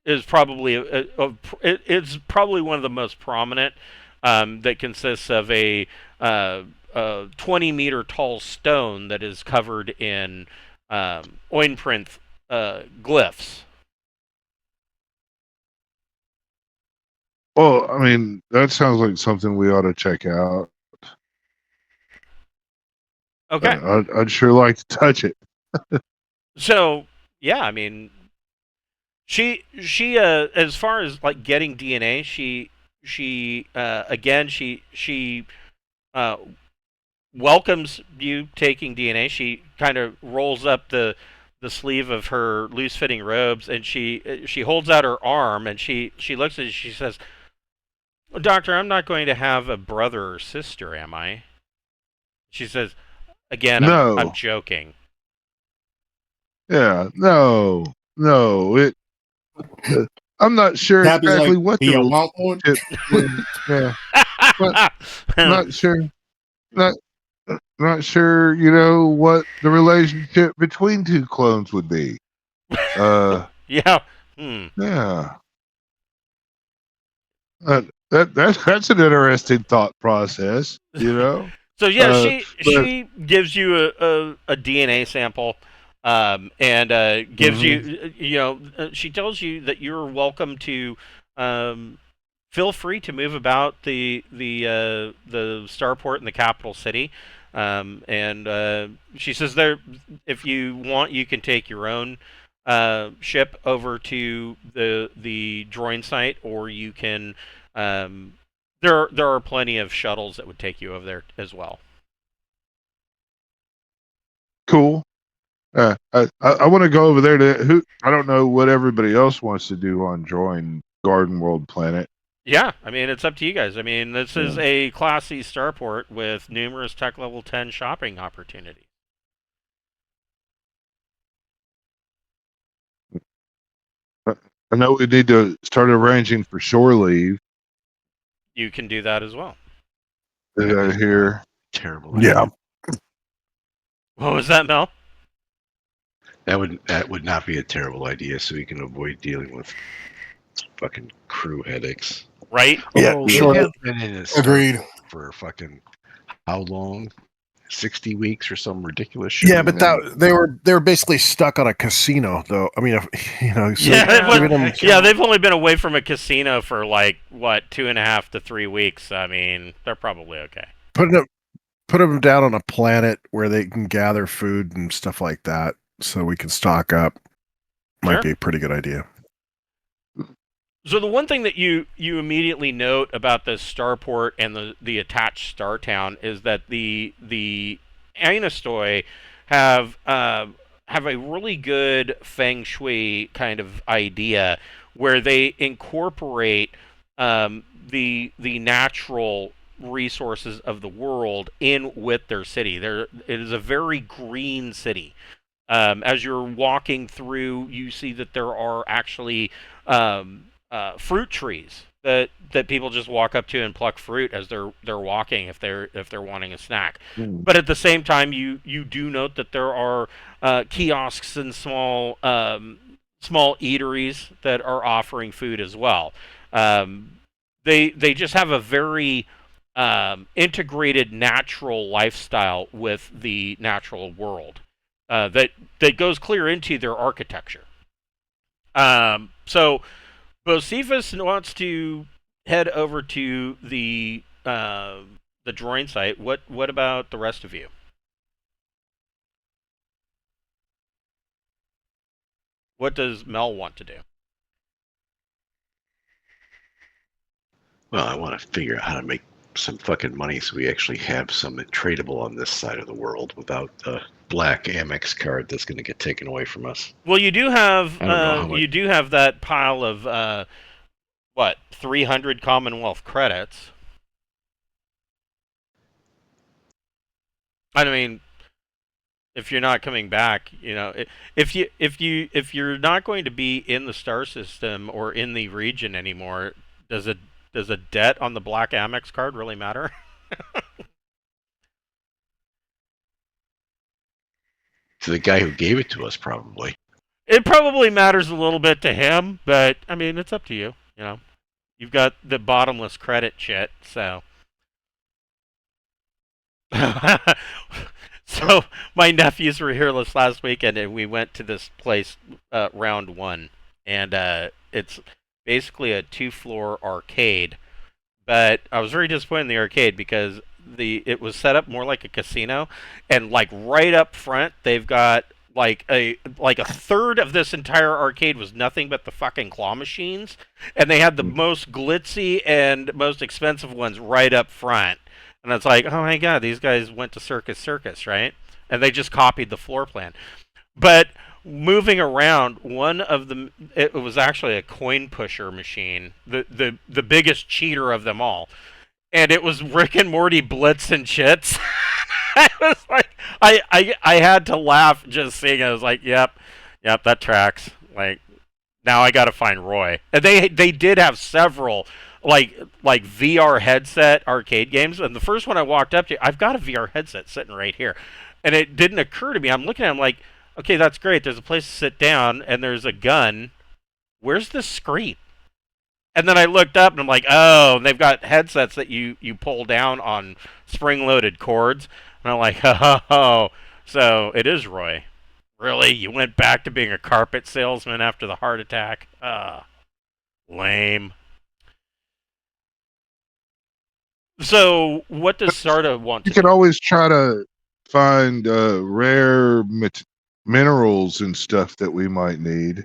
is probably it's probably one of the most prominent. That consists of a 20-meter tall stone that is covered in Oinprint glyphs. Well, I mean, that sounds like something we ought to check out. Okay. I'd sure like to touch it. So, yeah, I mean, she as far as like getting DNA, she welcomes you taking DNA. She kind of rolls up the sleeve of her loose fitting robes, and she holds out her arm, and she looks at it. She says, "Doctor, I'm not going to have a brother or sister, am I?" She says, "Again, No. I'm joking." Yeah, no. It. I'm not sure Happy's exactly like, what "Do you the want one?" relationship. Yeah, not sure. Not sure. You know what the relationship between two clones would be. Yeah. Yeah. That's an interesting thought process. You know. So yeah, But she gives you a DNA sample, and gives you she tells you that you're welcome to feel free to move about the starport in the capital city, and she says there, if you want, you can take your own ship over to the Droyne site, or you can. There are plenty of shuttles that would take you over there as well. cool. I want to go over there to I don't know what everybody else wants to do on Droyne Garden World Planet. Yeah, I mean, it's up to you guys. I mean, this is a Class C starport with numerous Tech Level 10 shopping opportunities. I know we need to start arranging for shore leave. You can do that as well. Here. Terrible. Yeah. What was that, Mel? That would not be a terrible idea, so we can avoid dealing with fucking crew headaches. Right? Yeah, We sure. have been in this Agreed. for fucking how long? 60 weeks or some ridiculous shit. Yeah, but they were basically stuck on a casino, though. I mean, so giving them- they've only been away from a casino for like what 2.5 to 3 weeks. I mean, they're probably okay. put them down on a planet where they can gather food and stuff like that, so we can stock up. Might Sure. be a pretty good idea. So the one thing that you immediately note about the starport and the attached star town is that the Eynastyoi have a really good feng shui kind of idea where they incorporate the natural resources of the world in with their city. It is a very green city. As you're walking through, you see that there are actually fruit trees that people just walk up to and pluck fruit as they're walking if they're wanting a snack. But at the same time, you do note that there are kiosks and small eateries that are offering food as well. They just have a very integrated natural lifestyle with the natural world that goes clear into their architecture. So Bocephus wants to head over to the Droyne site. What about the rest of you? What does Mel want to do? Well, I want to figure out how to make some fucking money so we actually have some tradable on this side of the world without the black Amex card that's going to get taken away from us. Well, you do have you do have that pile of 300 Commonwealth credits. I mean, if you're not coming back, if you're not going to be in the star system or in the region anymore, does a debt on the black Amex card really matter? To the guy who gave it to us, probably. It probably matters a little bit to him, but I mean, it's up to you. You've got the bottomless credit shit, so. So my nephews were here this last weekend, and we went to this place, Round One, and it's basically a 2-floor arcade. But I was very disappointed in the arcade because it was set up more like a casino, and like right up front they've got like a third of this entire arcade was nothing but the fucking claw machines, and they had the most glitzy and most expensive ones right up front. And it's like, oh my god, these guys went to Circus, right? And they just copied the floor plan. But moving around, one of them, it was actually a coin pusher machine, the biggest cheater of them all. And it was Rick and Morty Blitz and Chits. I was like, I had to laugh just seeing it. I was like, yep, that tracks. Like, now I got to find Roy. And they did have several like VR headset arcade games. And the first one I walked up to, I've got a VR headset sitting right here. And it didn't occur to me. I'm looking at it, I'm like, okay, that's great. There's a place to sit down and there's a gun. Where's the screen? And then I looked up and I'm like, oh, and they've got headsets that you pull down on spring-loaded cords. And I'm like, oh, so it is Roy. Really? You went back to being a carpet salesman after the heart attack? Lame. So what does Sarda want to do? You can always try to find rare minerals and stuff that we might need.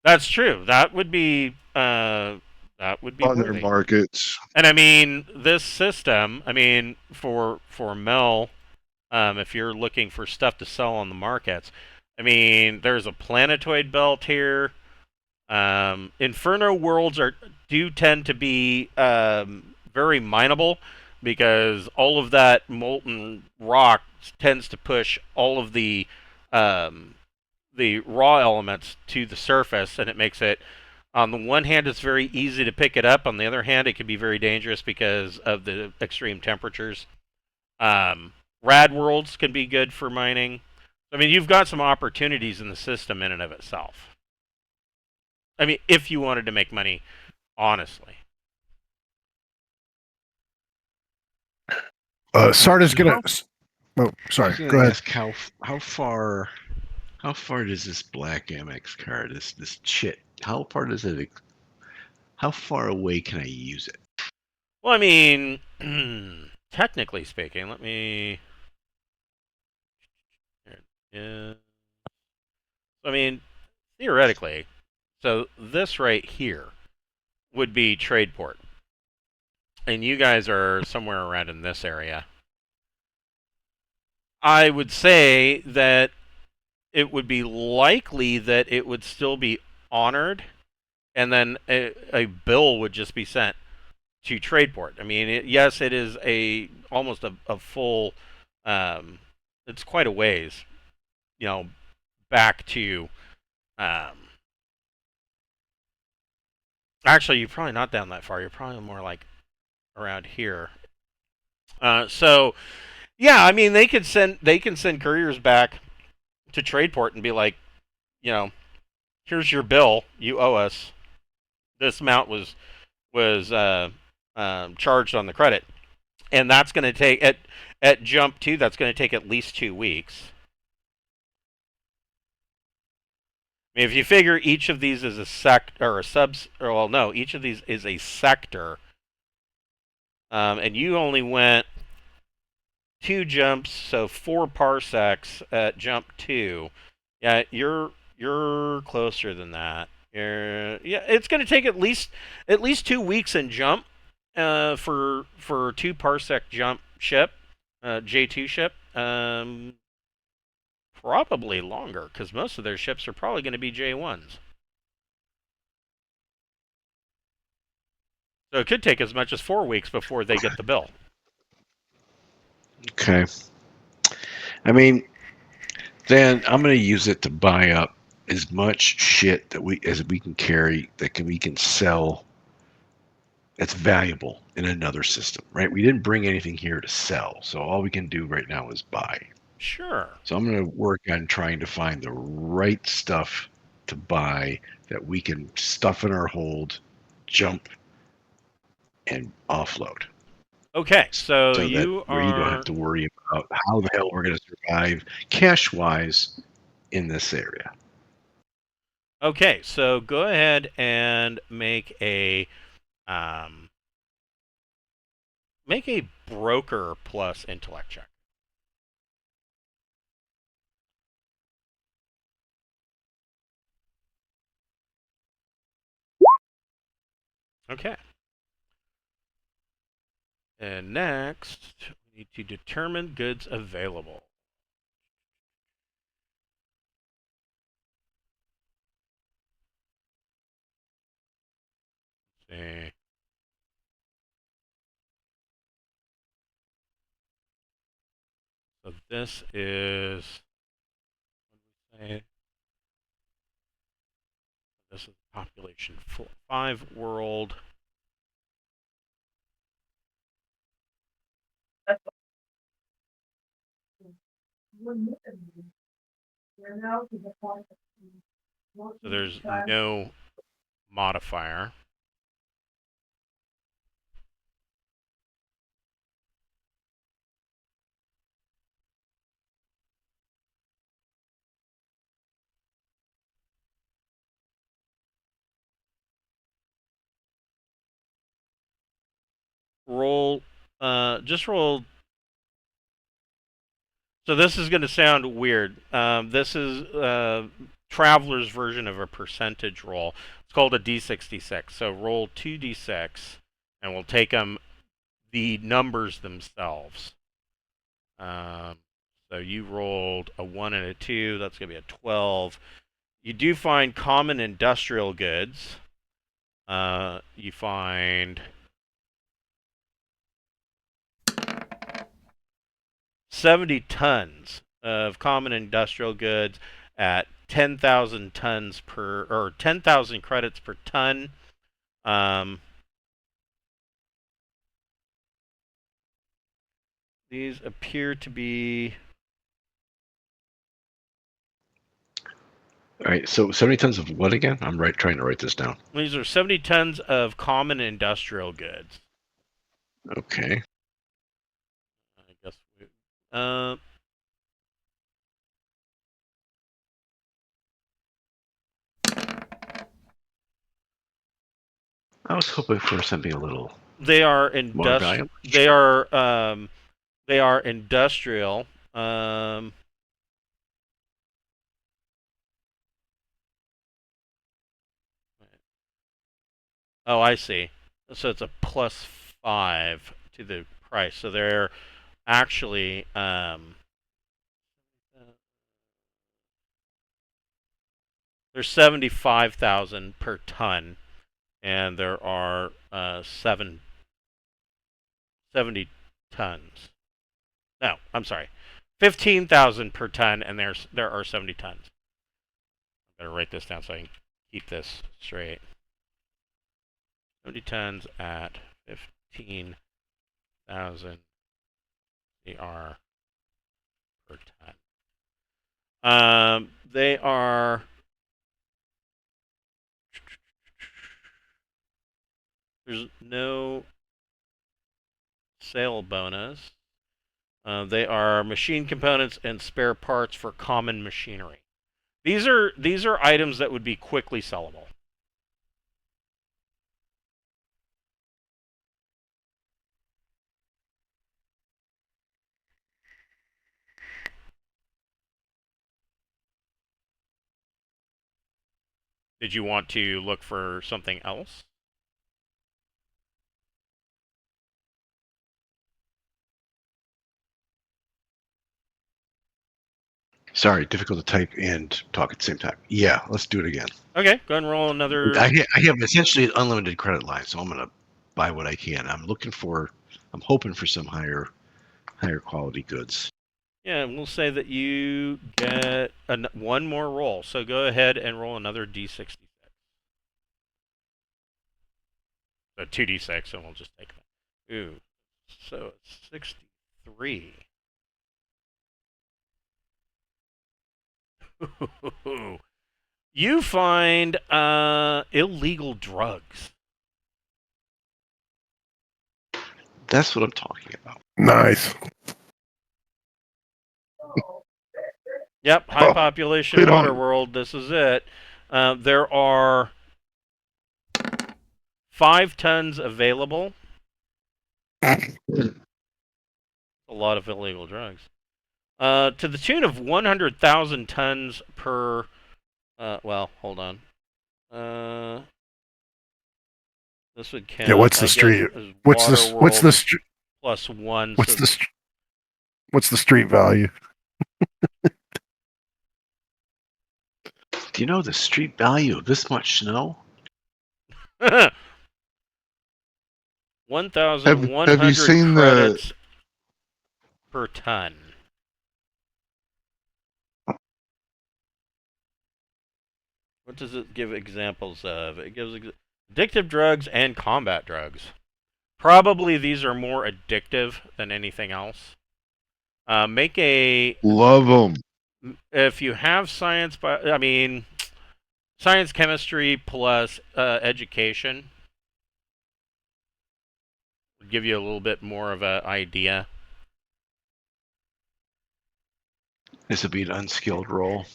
That's true. That would be on their markets. And I mean, this system, I mean, for Mel, if you're looking for stuff to sell on the markets, I mean, there's a planetoid belt here. Inferno worlds do tend to be very mineable because all of that molten rock tends to push all of the raw elements to the surface, and it makes it, on the one hand, it's very easy to pick it up. On the other hand, it can be very dangerous because of the extreme temperatures. Rad worlds can be good for mining. I mean, you've got some opportunities in the system in and of itself. I mean, if you wanted to make money, honestly. Sarda's gonna. Oh, sorry. Go ahead. Ask how far does this black Amex card, this chit, how far away can I use it? Well, I mean, technically speaking, let me. Yeah. I mean, theoretically, so this right here would be Tradeport. And you guys are somewhere around in this area. I would say that it would be likely that it would still be honored, and then a bill would just be sent to Tradeport. I mean, yes, it is almost a full. It's quite a ways, back to. Actually, you're probably not down that far. You're probably more like around here. So yeah, I mean they can send couriers back to Tradeport and be like, here's your bill. You owe us. This amount was charged on the credit, and that's going to take at jump 2. That's going to take at least 2 weeks. I mean, if you figure each of these is a or a subs, or well, no, each of these is a sector, and you only went 2 jumps, so 4 parsecs at jump 2. Yeah, you're closer than that. It's going to take at least 2 weeks in jump, for 2 parsec jump ship, J2 ship. Probably longer, because most of their ships are probably going to be J1s. So it could take as much as 4 weeks before they get the bill. Okay. I mean, then I'm going to use it to buy up as much shit that we can carry we can sell that's valuable in another system, right? We didn't bring anything here to sell, so all we can do right now is buy. Sure. So I'm going to work on trying to find the right stuff to buy that we can stuff in our hold, jump, and offload. Okay, so that we don't have to worry about how the hell we're going to survive cash-wise in this area. Okay, so go ahead and make a broker plus intellect check. Okay. And next, we need to determine goods available. Let's see. So this is, this is population 5 world. So there's no modifier. Just roll. So this is going to sound weird. This is Traveler's version of a percentage roll. It's called a D66. So roll 2d6, and we'll take them the numbers themselves. So you rolled a 1 and a 2. That's going to be a 12. You do find common industrial goods. You find 70 tons of common industrial goods at 10,000 tons per, or 10,000 credits per ton. These appear to be. All right, so 70 tons of what again? I'm trying to write this down. These are 70 tons of common industrial goods. Okay. I guess we, I was hoping for something a little they are more valuable. They are industrial. Oh, I see. So it's a +5 to the price. So they're actually they're 75,000 per ton, and there are 7 70 tons. No, I'm sorry. 15,000 per ton, and there are 70 tons. I better write this down so I can keep this straight. 70 tons at 15,000 CR per ton. They are. There's no sale bonus. They are machine components and spare parts for common machinery. These are items that would be quickly sellable. Did you want to look for something else? Sorry, difficult to type and talk at the same time. Yeah, let's do it again. Okay, go ahead and roll another. I have essentially an unlimited credit line, so I'm gonna buy what I can. I'm hoping for some higher quality goods. Yeah, we'll say that you get one more roll. So go ahead and roll another d66. So 2d6, and we'll just take that. Ooh, so it's 63. You find illegal drugs. That's what I'm talking about. Nice. Yep, high population hit on. water world. This is it. There are 5 tons available. A lot of illegal drugs. To the tune of 100,000 tons per. Well, hold on. This would count. Yeah, what's the street? What's the street? Plus 1. What's the street value? Do you know the street value of this much snow? 1,100 Have you seen credits per ton. What does it give examples of? It gives addictive drugs and combat drugs. Probably these are more addictive than anything else. Make a... Love them. If you have science, science, chemistry plus education would give you a little bit more of an idea. This would be an unskilled roll.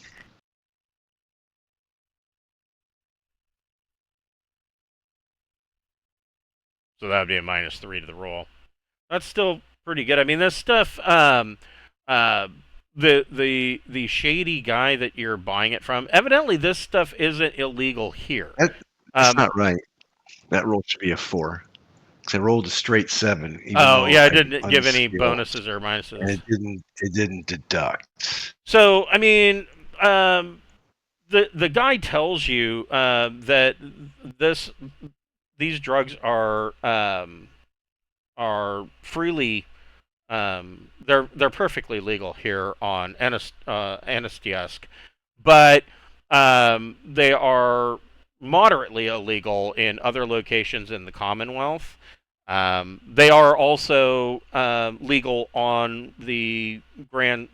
So that would be a -3 to the roll. That's still pretty good. I mean, this stuff, the shady guy that you're buying it from, evidently this stuff isn't illegal here. That's not right. That roll should be a 4. Because I rolled a straight 7. Oh, yeah, I didn't give any bonuses or minuses. And it didn't deduct. So, I mean, the guy tells you that these drugs are freely they're perfectly legal here on Eynastyusk, but they are moderately illegal in other locations in the Commonwealth. They are also legal on the Grand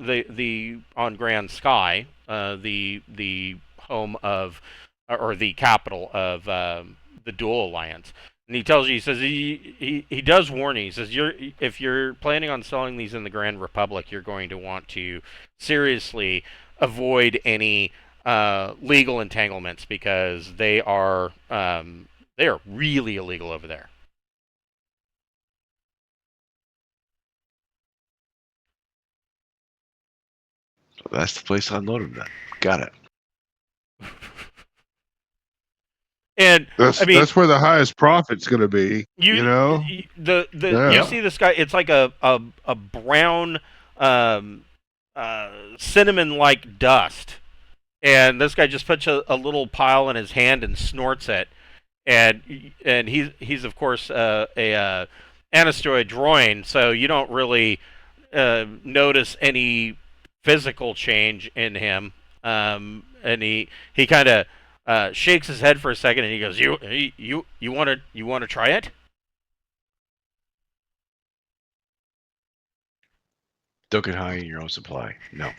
Sky, the home of or the capital of the Dual Alliance. And he tells you, he says he does warn you. He says if you're planning on selling these in the Grand Republic, you're going to want to seriously avoid any legal entanglements because they are really illegal over there. So that's the place I unloaded them. Got it. And that's where the highest profit's going to be. You know, you see this guy. It's like a brown cinnamon-like dust, and this guy just puts a little pile in his hand and snorts it, and he's of course a Eynastyoi Droyne, so you don't really notice any physical change in him. And he kind of shakes his head for a second, and he goes, "You want to try it?" Don't get high in your own supply. No.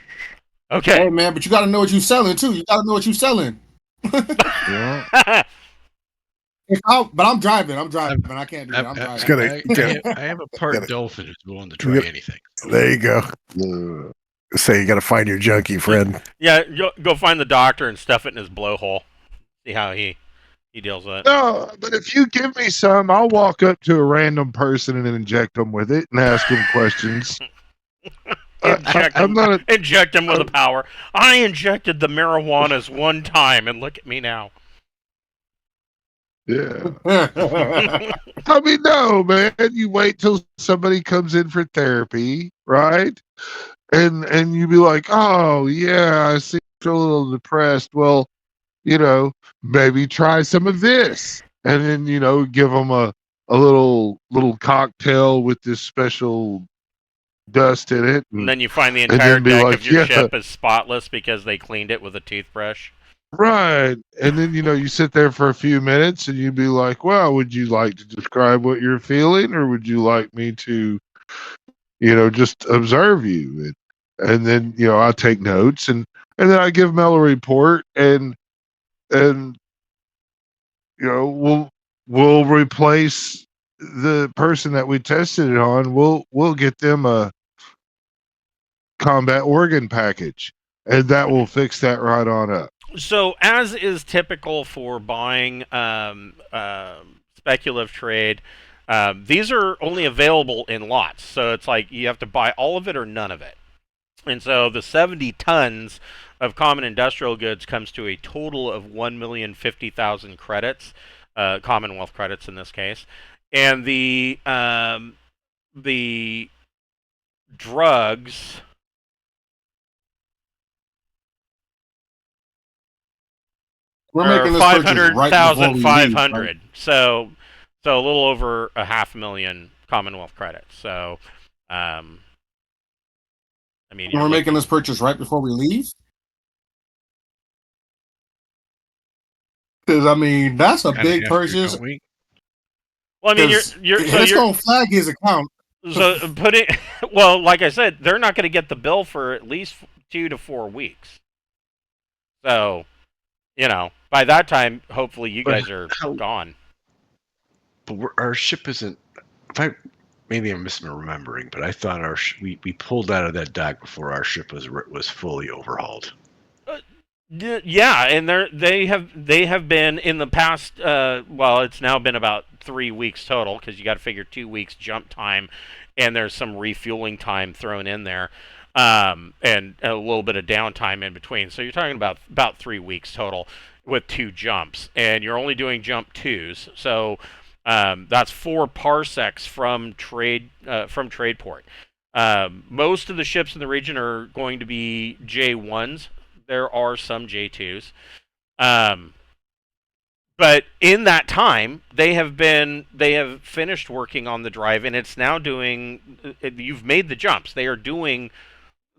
Okay. Hey man, but you got to know what you're selling too. You got to know what you're selling. Yeah. But I'm driving. I can't do that. I'm I, driving. I have a part Gotta- dolphin who's willing to try gotta- anything. There you go. Yeah. Say you got to find your junkie friend. Yeah, go find the doctor and stuff it in his blowhole. See how he deals with it. No, but if you give me some, I'll walk up to a random person and inject them with it and ask them questions. I'm not. Inject him with a power. I injected the marijuanas one time, and look at me now. Yeah. I mean, no, man. You wait till somebody comes in for therapy, right? And you be like, oh yeah, I see you're a little depressed. Well, maybe try some of this, and then give them a little cocktail with this special dust in it, And then you find the and entire then be deck like, of your yeah, ship is spotless because they cleaned it with a toothbrush. right. And then you sit there for a few minutes, and you'd be like, well, would you like to describe what you're feeling, or would you like me to, just observe you? And then I take notes, and then I give Mel a report, and we'll replace the person that we tested it on. We'll get them a combat organ package, and that will fix that right on up. So, as is typical for buying speculative trade, these are only available in lots. So it's like you have to buy all of it or none of it. And so the 70 tons of common industrial goods comes to a total of 1,050,000 credits, Commonwealth credits in this case, and the drugs. We're making this purchase right before we leave, 500,500. right? So a little over 500,000 Commonwealth credits. So, I mean, And we're making this purchase right before we leave. Because I mean, that's a Kinda big have to, purchase. don't we? well, I mean, It's gonna flag his account. so putting well, like I said, they're not going to get the bill for at least 2 to 4 weeks. So, by that time, hopefully you guys are gone. But our ship isn't. Maybe I'm misremembering, but I thought we pulled out of that dock before our ship was fully overhauled. Yeah, and they have been in the past. Well, it's now been about 3 weeks total because you got to figure 2 weeks jump time, and there's some refueling time thrown in there, and a little bit of downtime in between. So you're talking about 3 weeks total with 2 jumps, and you're only doing jump 2s. So that's 4 parsecs from Tradeport. Most of the ships in the region are going to be J1s. There are some J2s. But in that time, they have finished working on the drive, and it's now doing. You've made the jumps. They are doing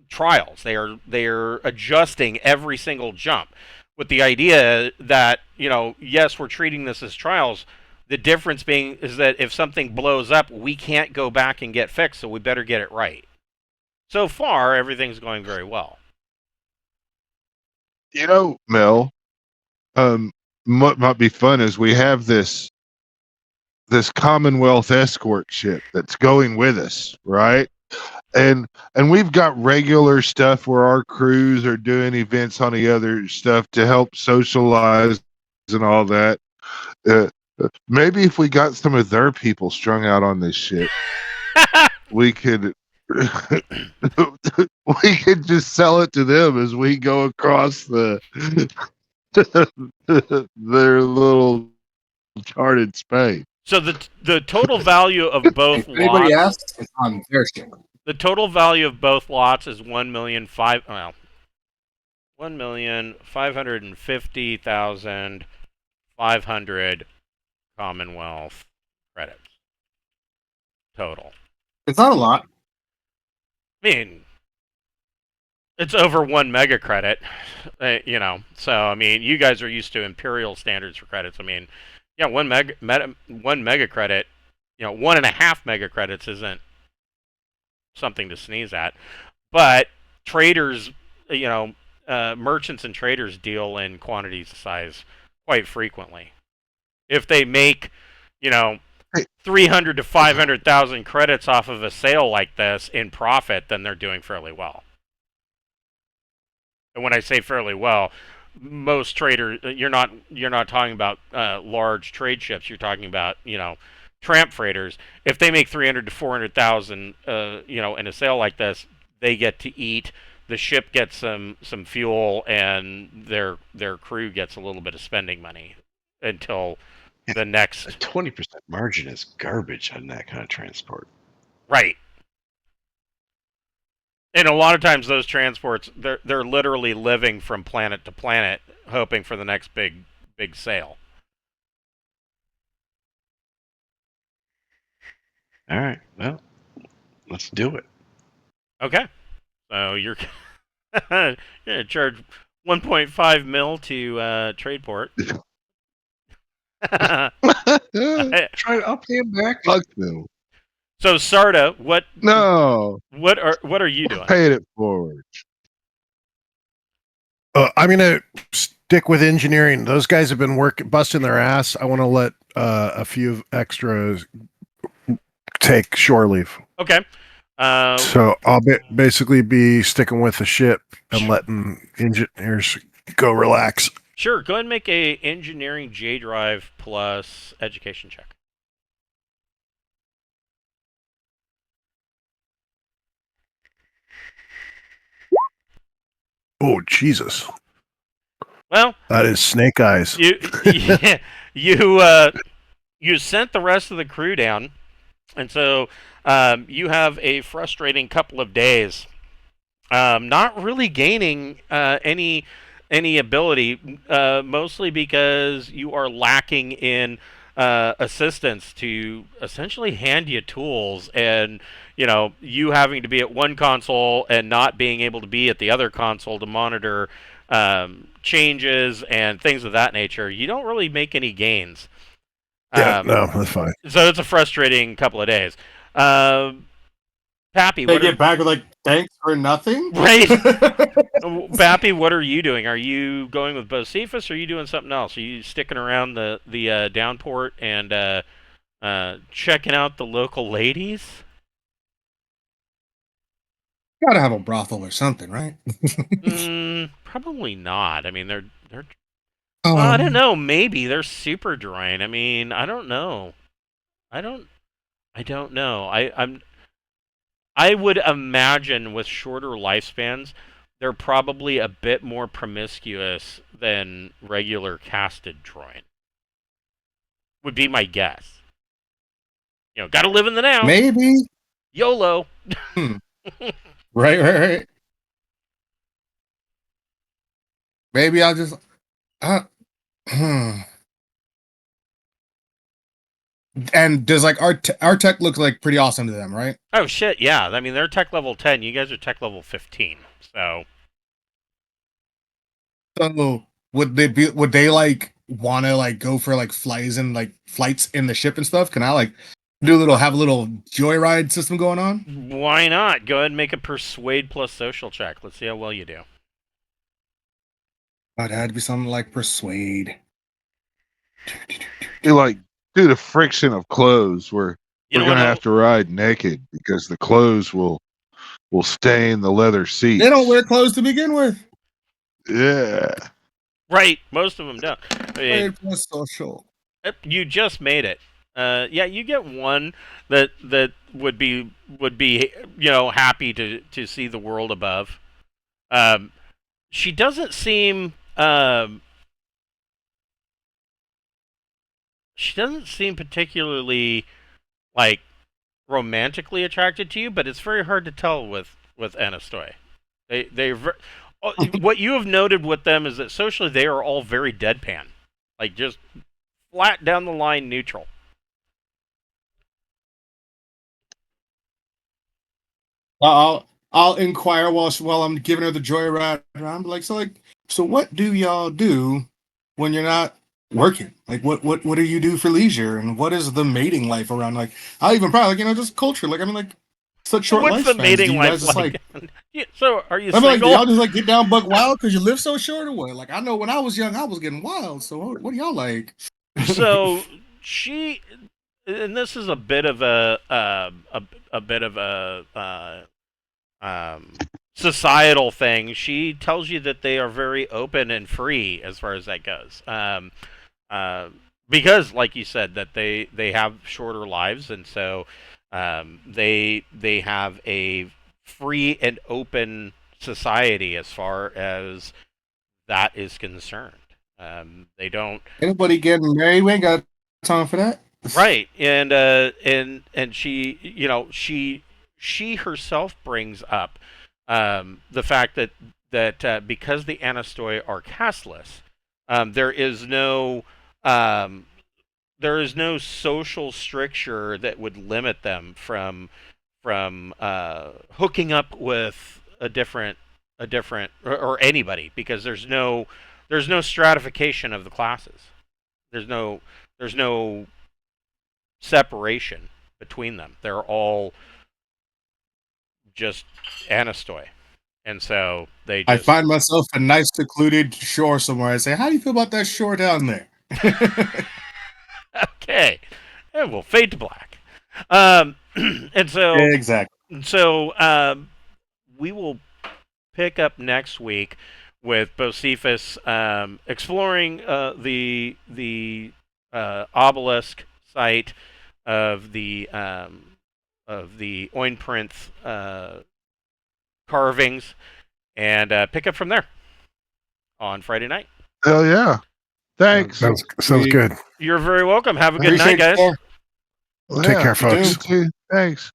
trials. They are adjusting every single jump, with the idea that yes, we're treating this as trials. The difference being is that if something blows up, we can't go back and get fixed, so we better get it right. So far, everything's going very well. Mel, what might be fun is we have this Commonwealth escort ship that's going with us, right? And we've got regular stuff where our crews are doing events on the other stuff to help socialize and all that. Maybe if we got some of their people strung out on this shit, we could we could just sell it to them as we go across their little charted space. So the total value of both If anybody lots, asks, it's on their ship. the total value of both lots is 1,550,500 Commonwealth credits. total. It's not a lot. I mean, it's over 1 mega credit, So I mean, you guys are used to imperial standards for credits. I mean, yeah, 1 mega credit, 1.5 mega credits isn't something to sneeze at. But traders, merchants and traders deal in quantities size quite frequently. If they make, you know, 300 to 500,000 credits off of a sale like this in profit, then they're doing fairly well. And when I say fairly well, most traders, you're not talking about large trade ships. You're talking about tramp freighters. If they make 300 to 400,000, in a sale like this, they get to eat. The ship gets some fuel, and their crew gets a little bit of spending money until the next. A 20% margin is garbage on that kind of transport. Right. And a lot of times those transports, they're literally living from planet to planet, hoping for the next big sale. All right. Well, let's do it. Okay. So you're going to charge 1.5 mil to Tradeport. I'll pay him back. Fuck them. So Sarda, what are you doing? Paid it forward. I'm gonna stick with engineering. Those guys have been busting their ass. I want to let a few extras take shore leave. Okay. So I'll basically be sticking with the ship and letting engineers go relax. Sure. Go ahead and make a engineering J drive plus education check. Oh Jesus! Well, that is snake eyes. You sent the rest of the crew down, and so you have a frustrating couple of days. Not really gaining any ability, mostly because you are lacking in assistance to essentially hand you tools, and you having to be at one console and not being able to be at the other console to monitor changes and things of that nature. You don't really make any gains. Yeah, no, that's fine. So it's a frustrating couple of days. Pappy, they get back with like, thanks for nothing? Right. Pappy, what are you doing? Are you going with Bocephus, or are you doing something else? Are you sticking around the downport and checking out the local ladies? Gotta have a brothel or something, right? Probably not. I mean, they're well, I don't know. Maybe they're super Droyne. I mean, I don't know. I don't know. I would imagine with shorter lifespans, they're probably a bit more promiscuous than regular casted Droyne. Would be my guess. Gotta live in the now. Maybe. YOLO. Right. Maybe I'll just. And does like our tech look like pretty awesome to them, right? Oh shit, yeah. I mean, they're tech level 10. You guys are tech level 15. So would they like want to like go for like flights in the ship and stuff? Can I like have a little joyride system going on? Why not? Go ahead and make a persuade plus social check. Let's see how well you do. It had to be something like persuade. You like do the friction of clothes where we're gonna have to ride naked because the clothes will stain the leather seats. They don't wear clothes to begin with. Yeah. Right. Most of them don't. Social. You just made it. Yeah, you get one that would be happy to see the world above. She doesn't seem particularly like romantically attracted to you, but it's very hard to tell with Eynastyoi. What you have noted with them is that socially they are all very deadpan, like just flat down the line neutral. I'll inquire while I'm giving her the joyride around. Like, so what do y'all do when you're not working? Like, what do you do for leisure? And what is the mating life around? Like, I'll even probably, like, just culture. Like, I mean, like, such short What's the lifespans. mating Do you life guys just like? Yeah, so, are you I mean, like, do single? y'all just like get down buck wild because you live so short or what? Like, I know when I was young, I was getting wild. So what do y'all like? So she, and this is a bit of a bit of societal thing. She tells you that they are very open and free as far as that goes. Uh, because, like you said, that they have shorter lives, and so they have a free and open society as far as that is concerned. They don't. Anybody getting married? We ain't got time for that. Right, and she, she herself brings up the fact that because the Eynastyoi are casteless, there is no social stricture that would limit them from hooking up with a different or anybody, because there's no stratification of the classes. There's no separation between them. They're all just Eynastyoi, and so they just. I find myself a nice secluded shore somewhere. I say, how do you feel about that shore down there? Okay, and we'll fade to black. And so Exactly. So we will pick up next week with Bocephus exploring the obelisk site of the Oinprince carvings, and pick up from there on Friday night. Hell yeah. Thanks. Sounds good. You're very welcome. Have a good Appreciate night, guys. it, sir. Well, Take yeah, care, folks. you too. Thanks.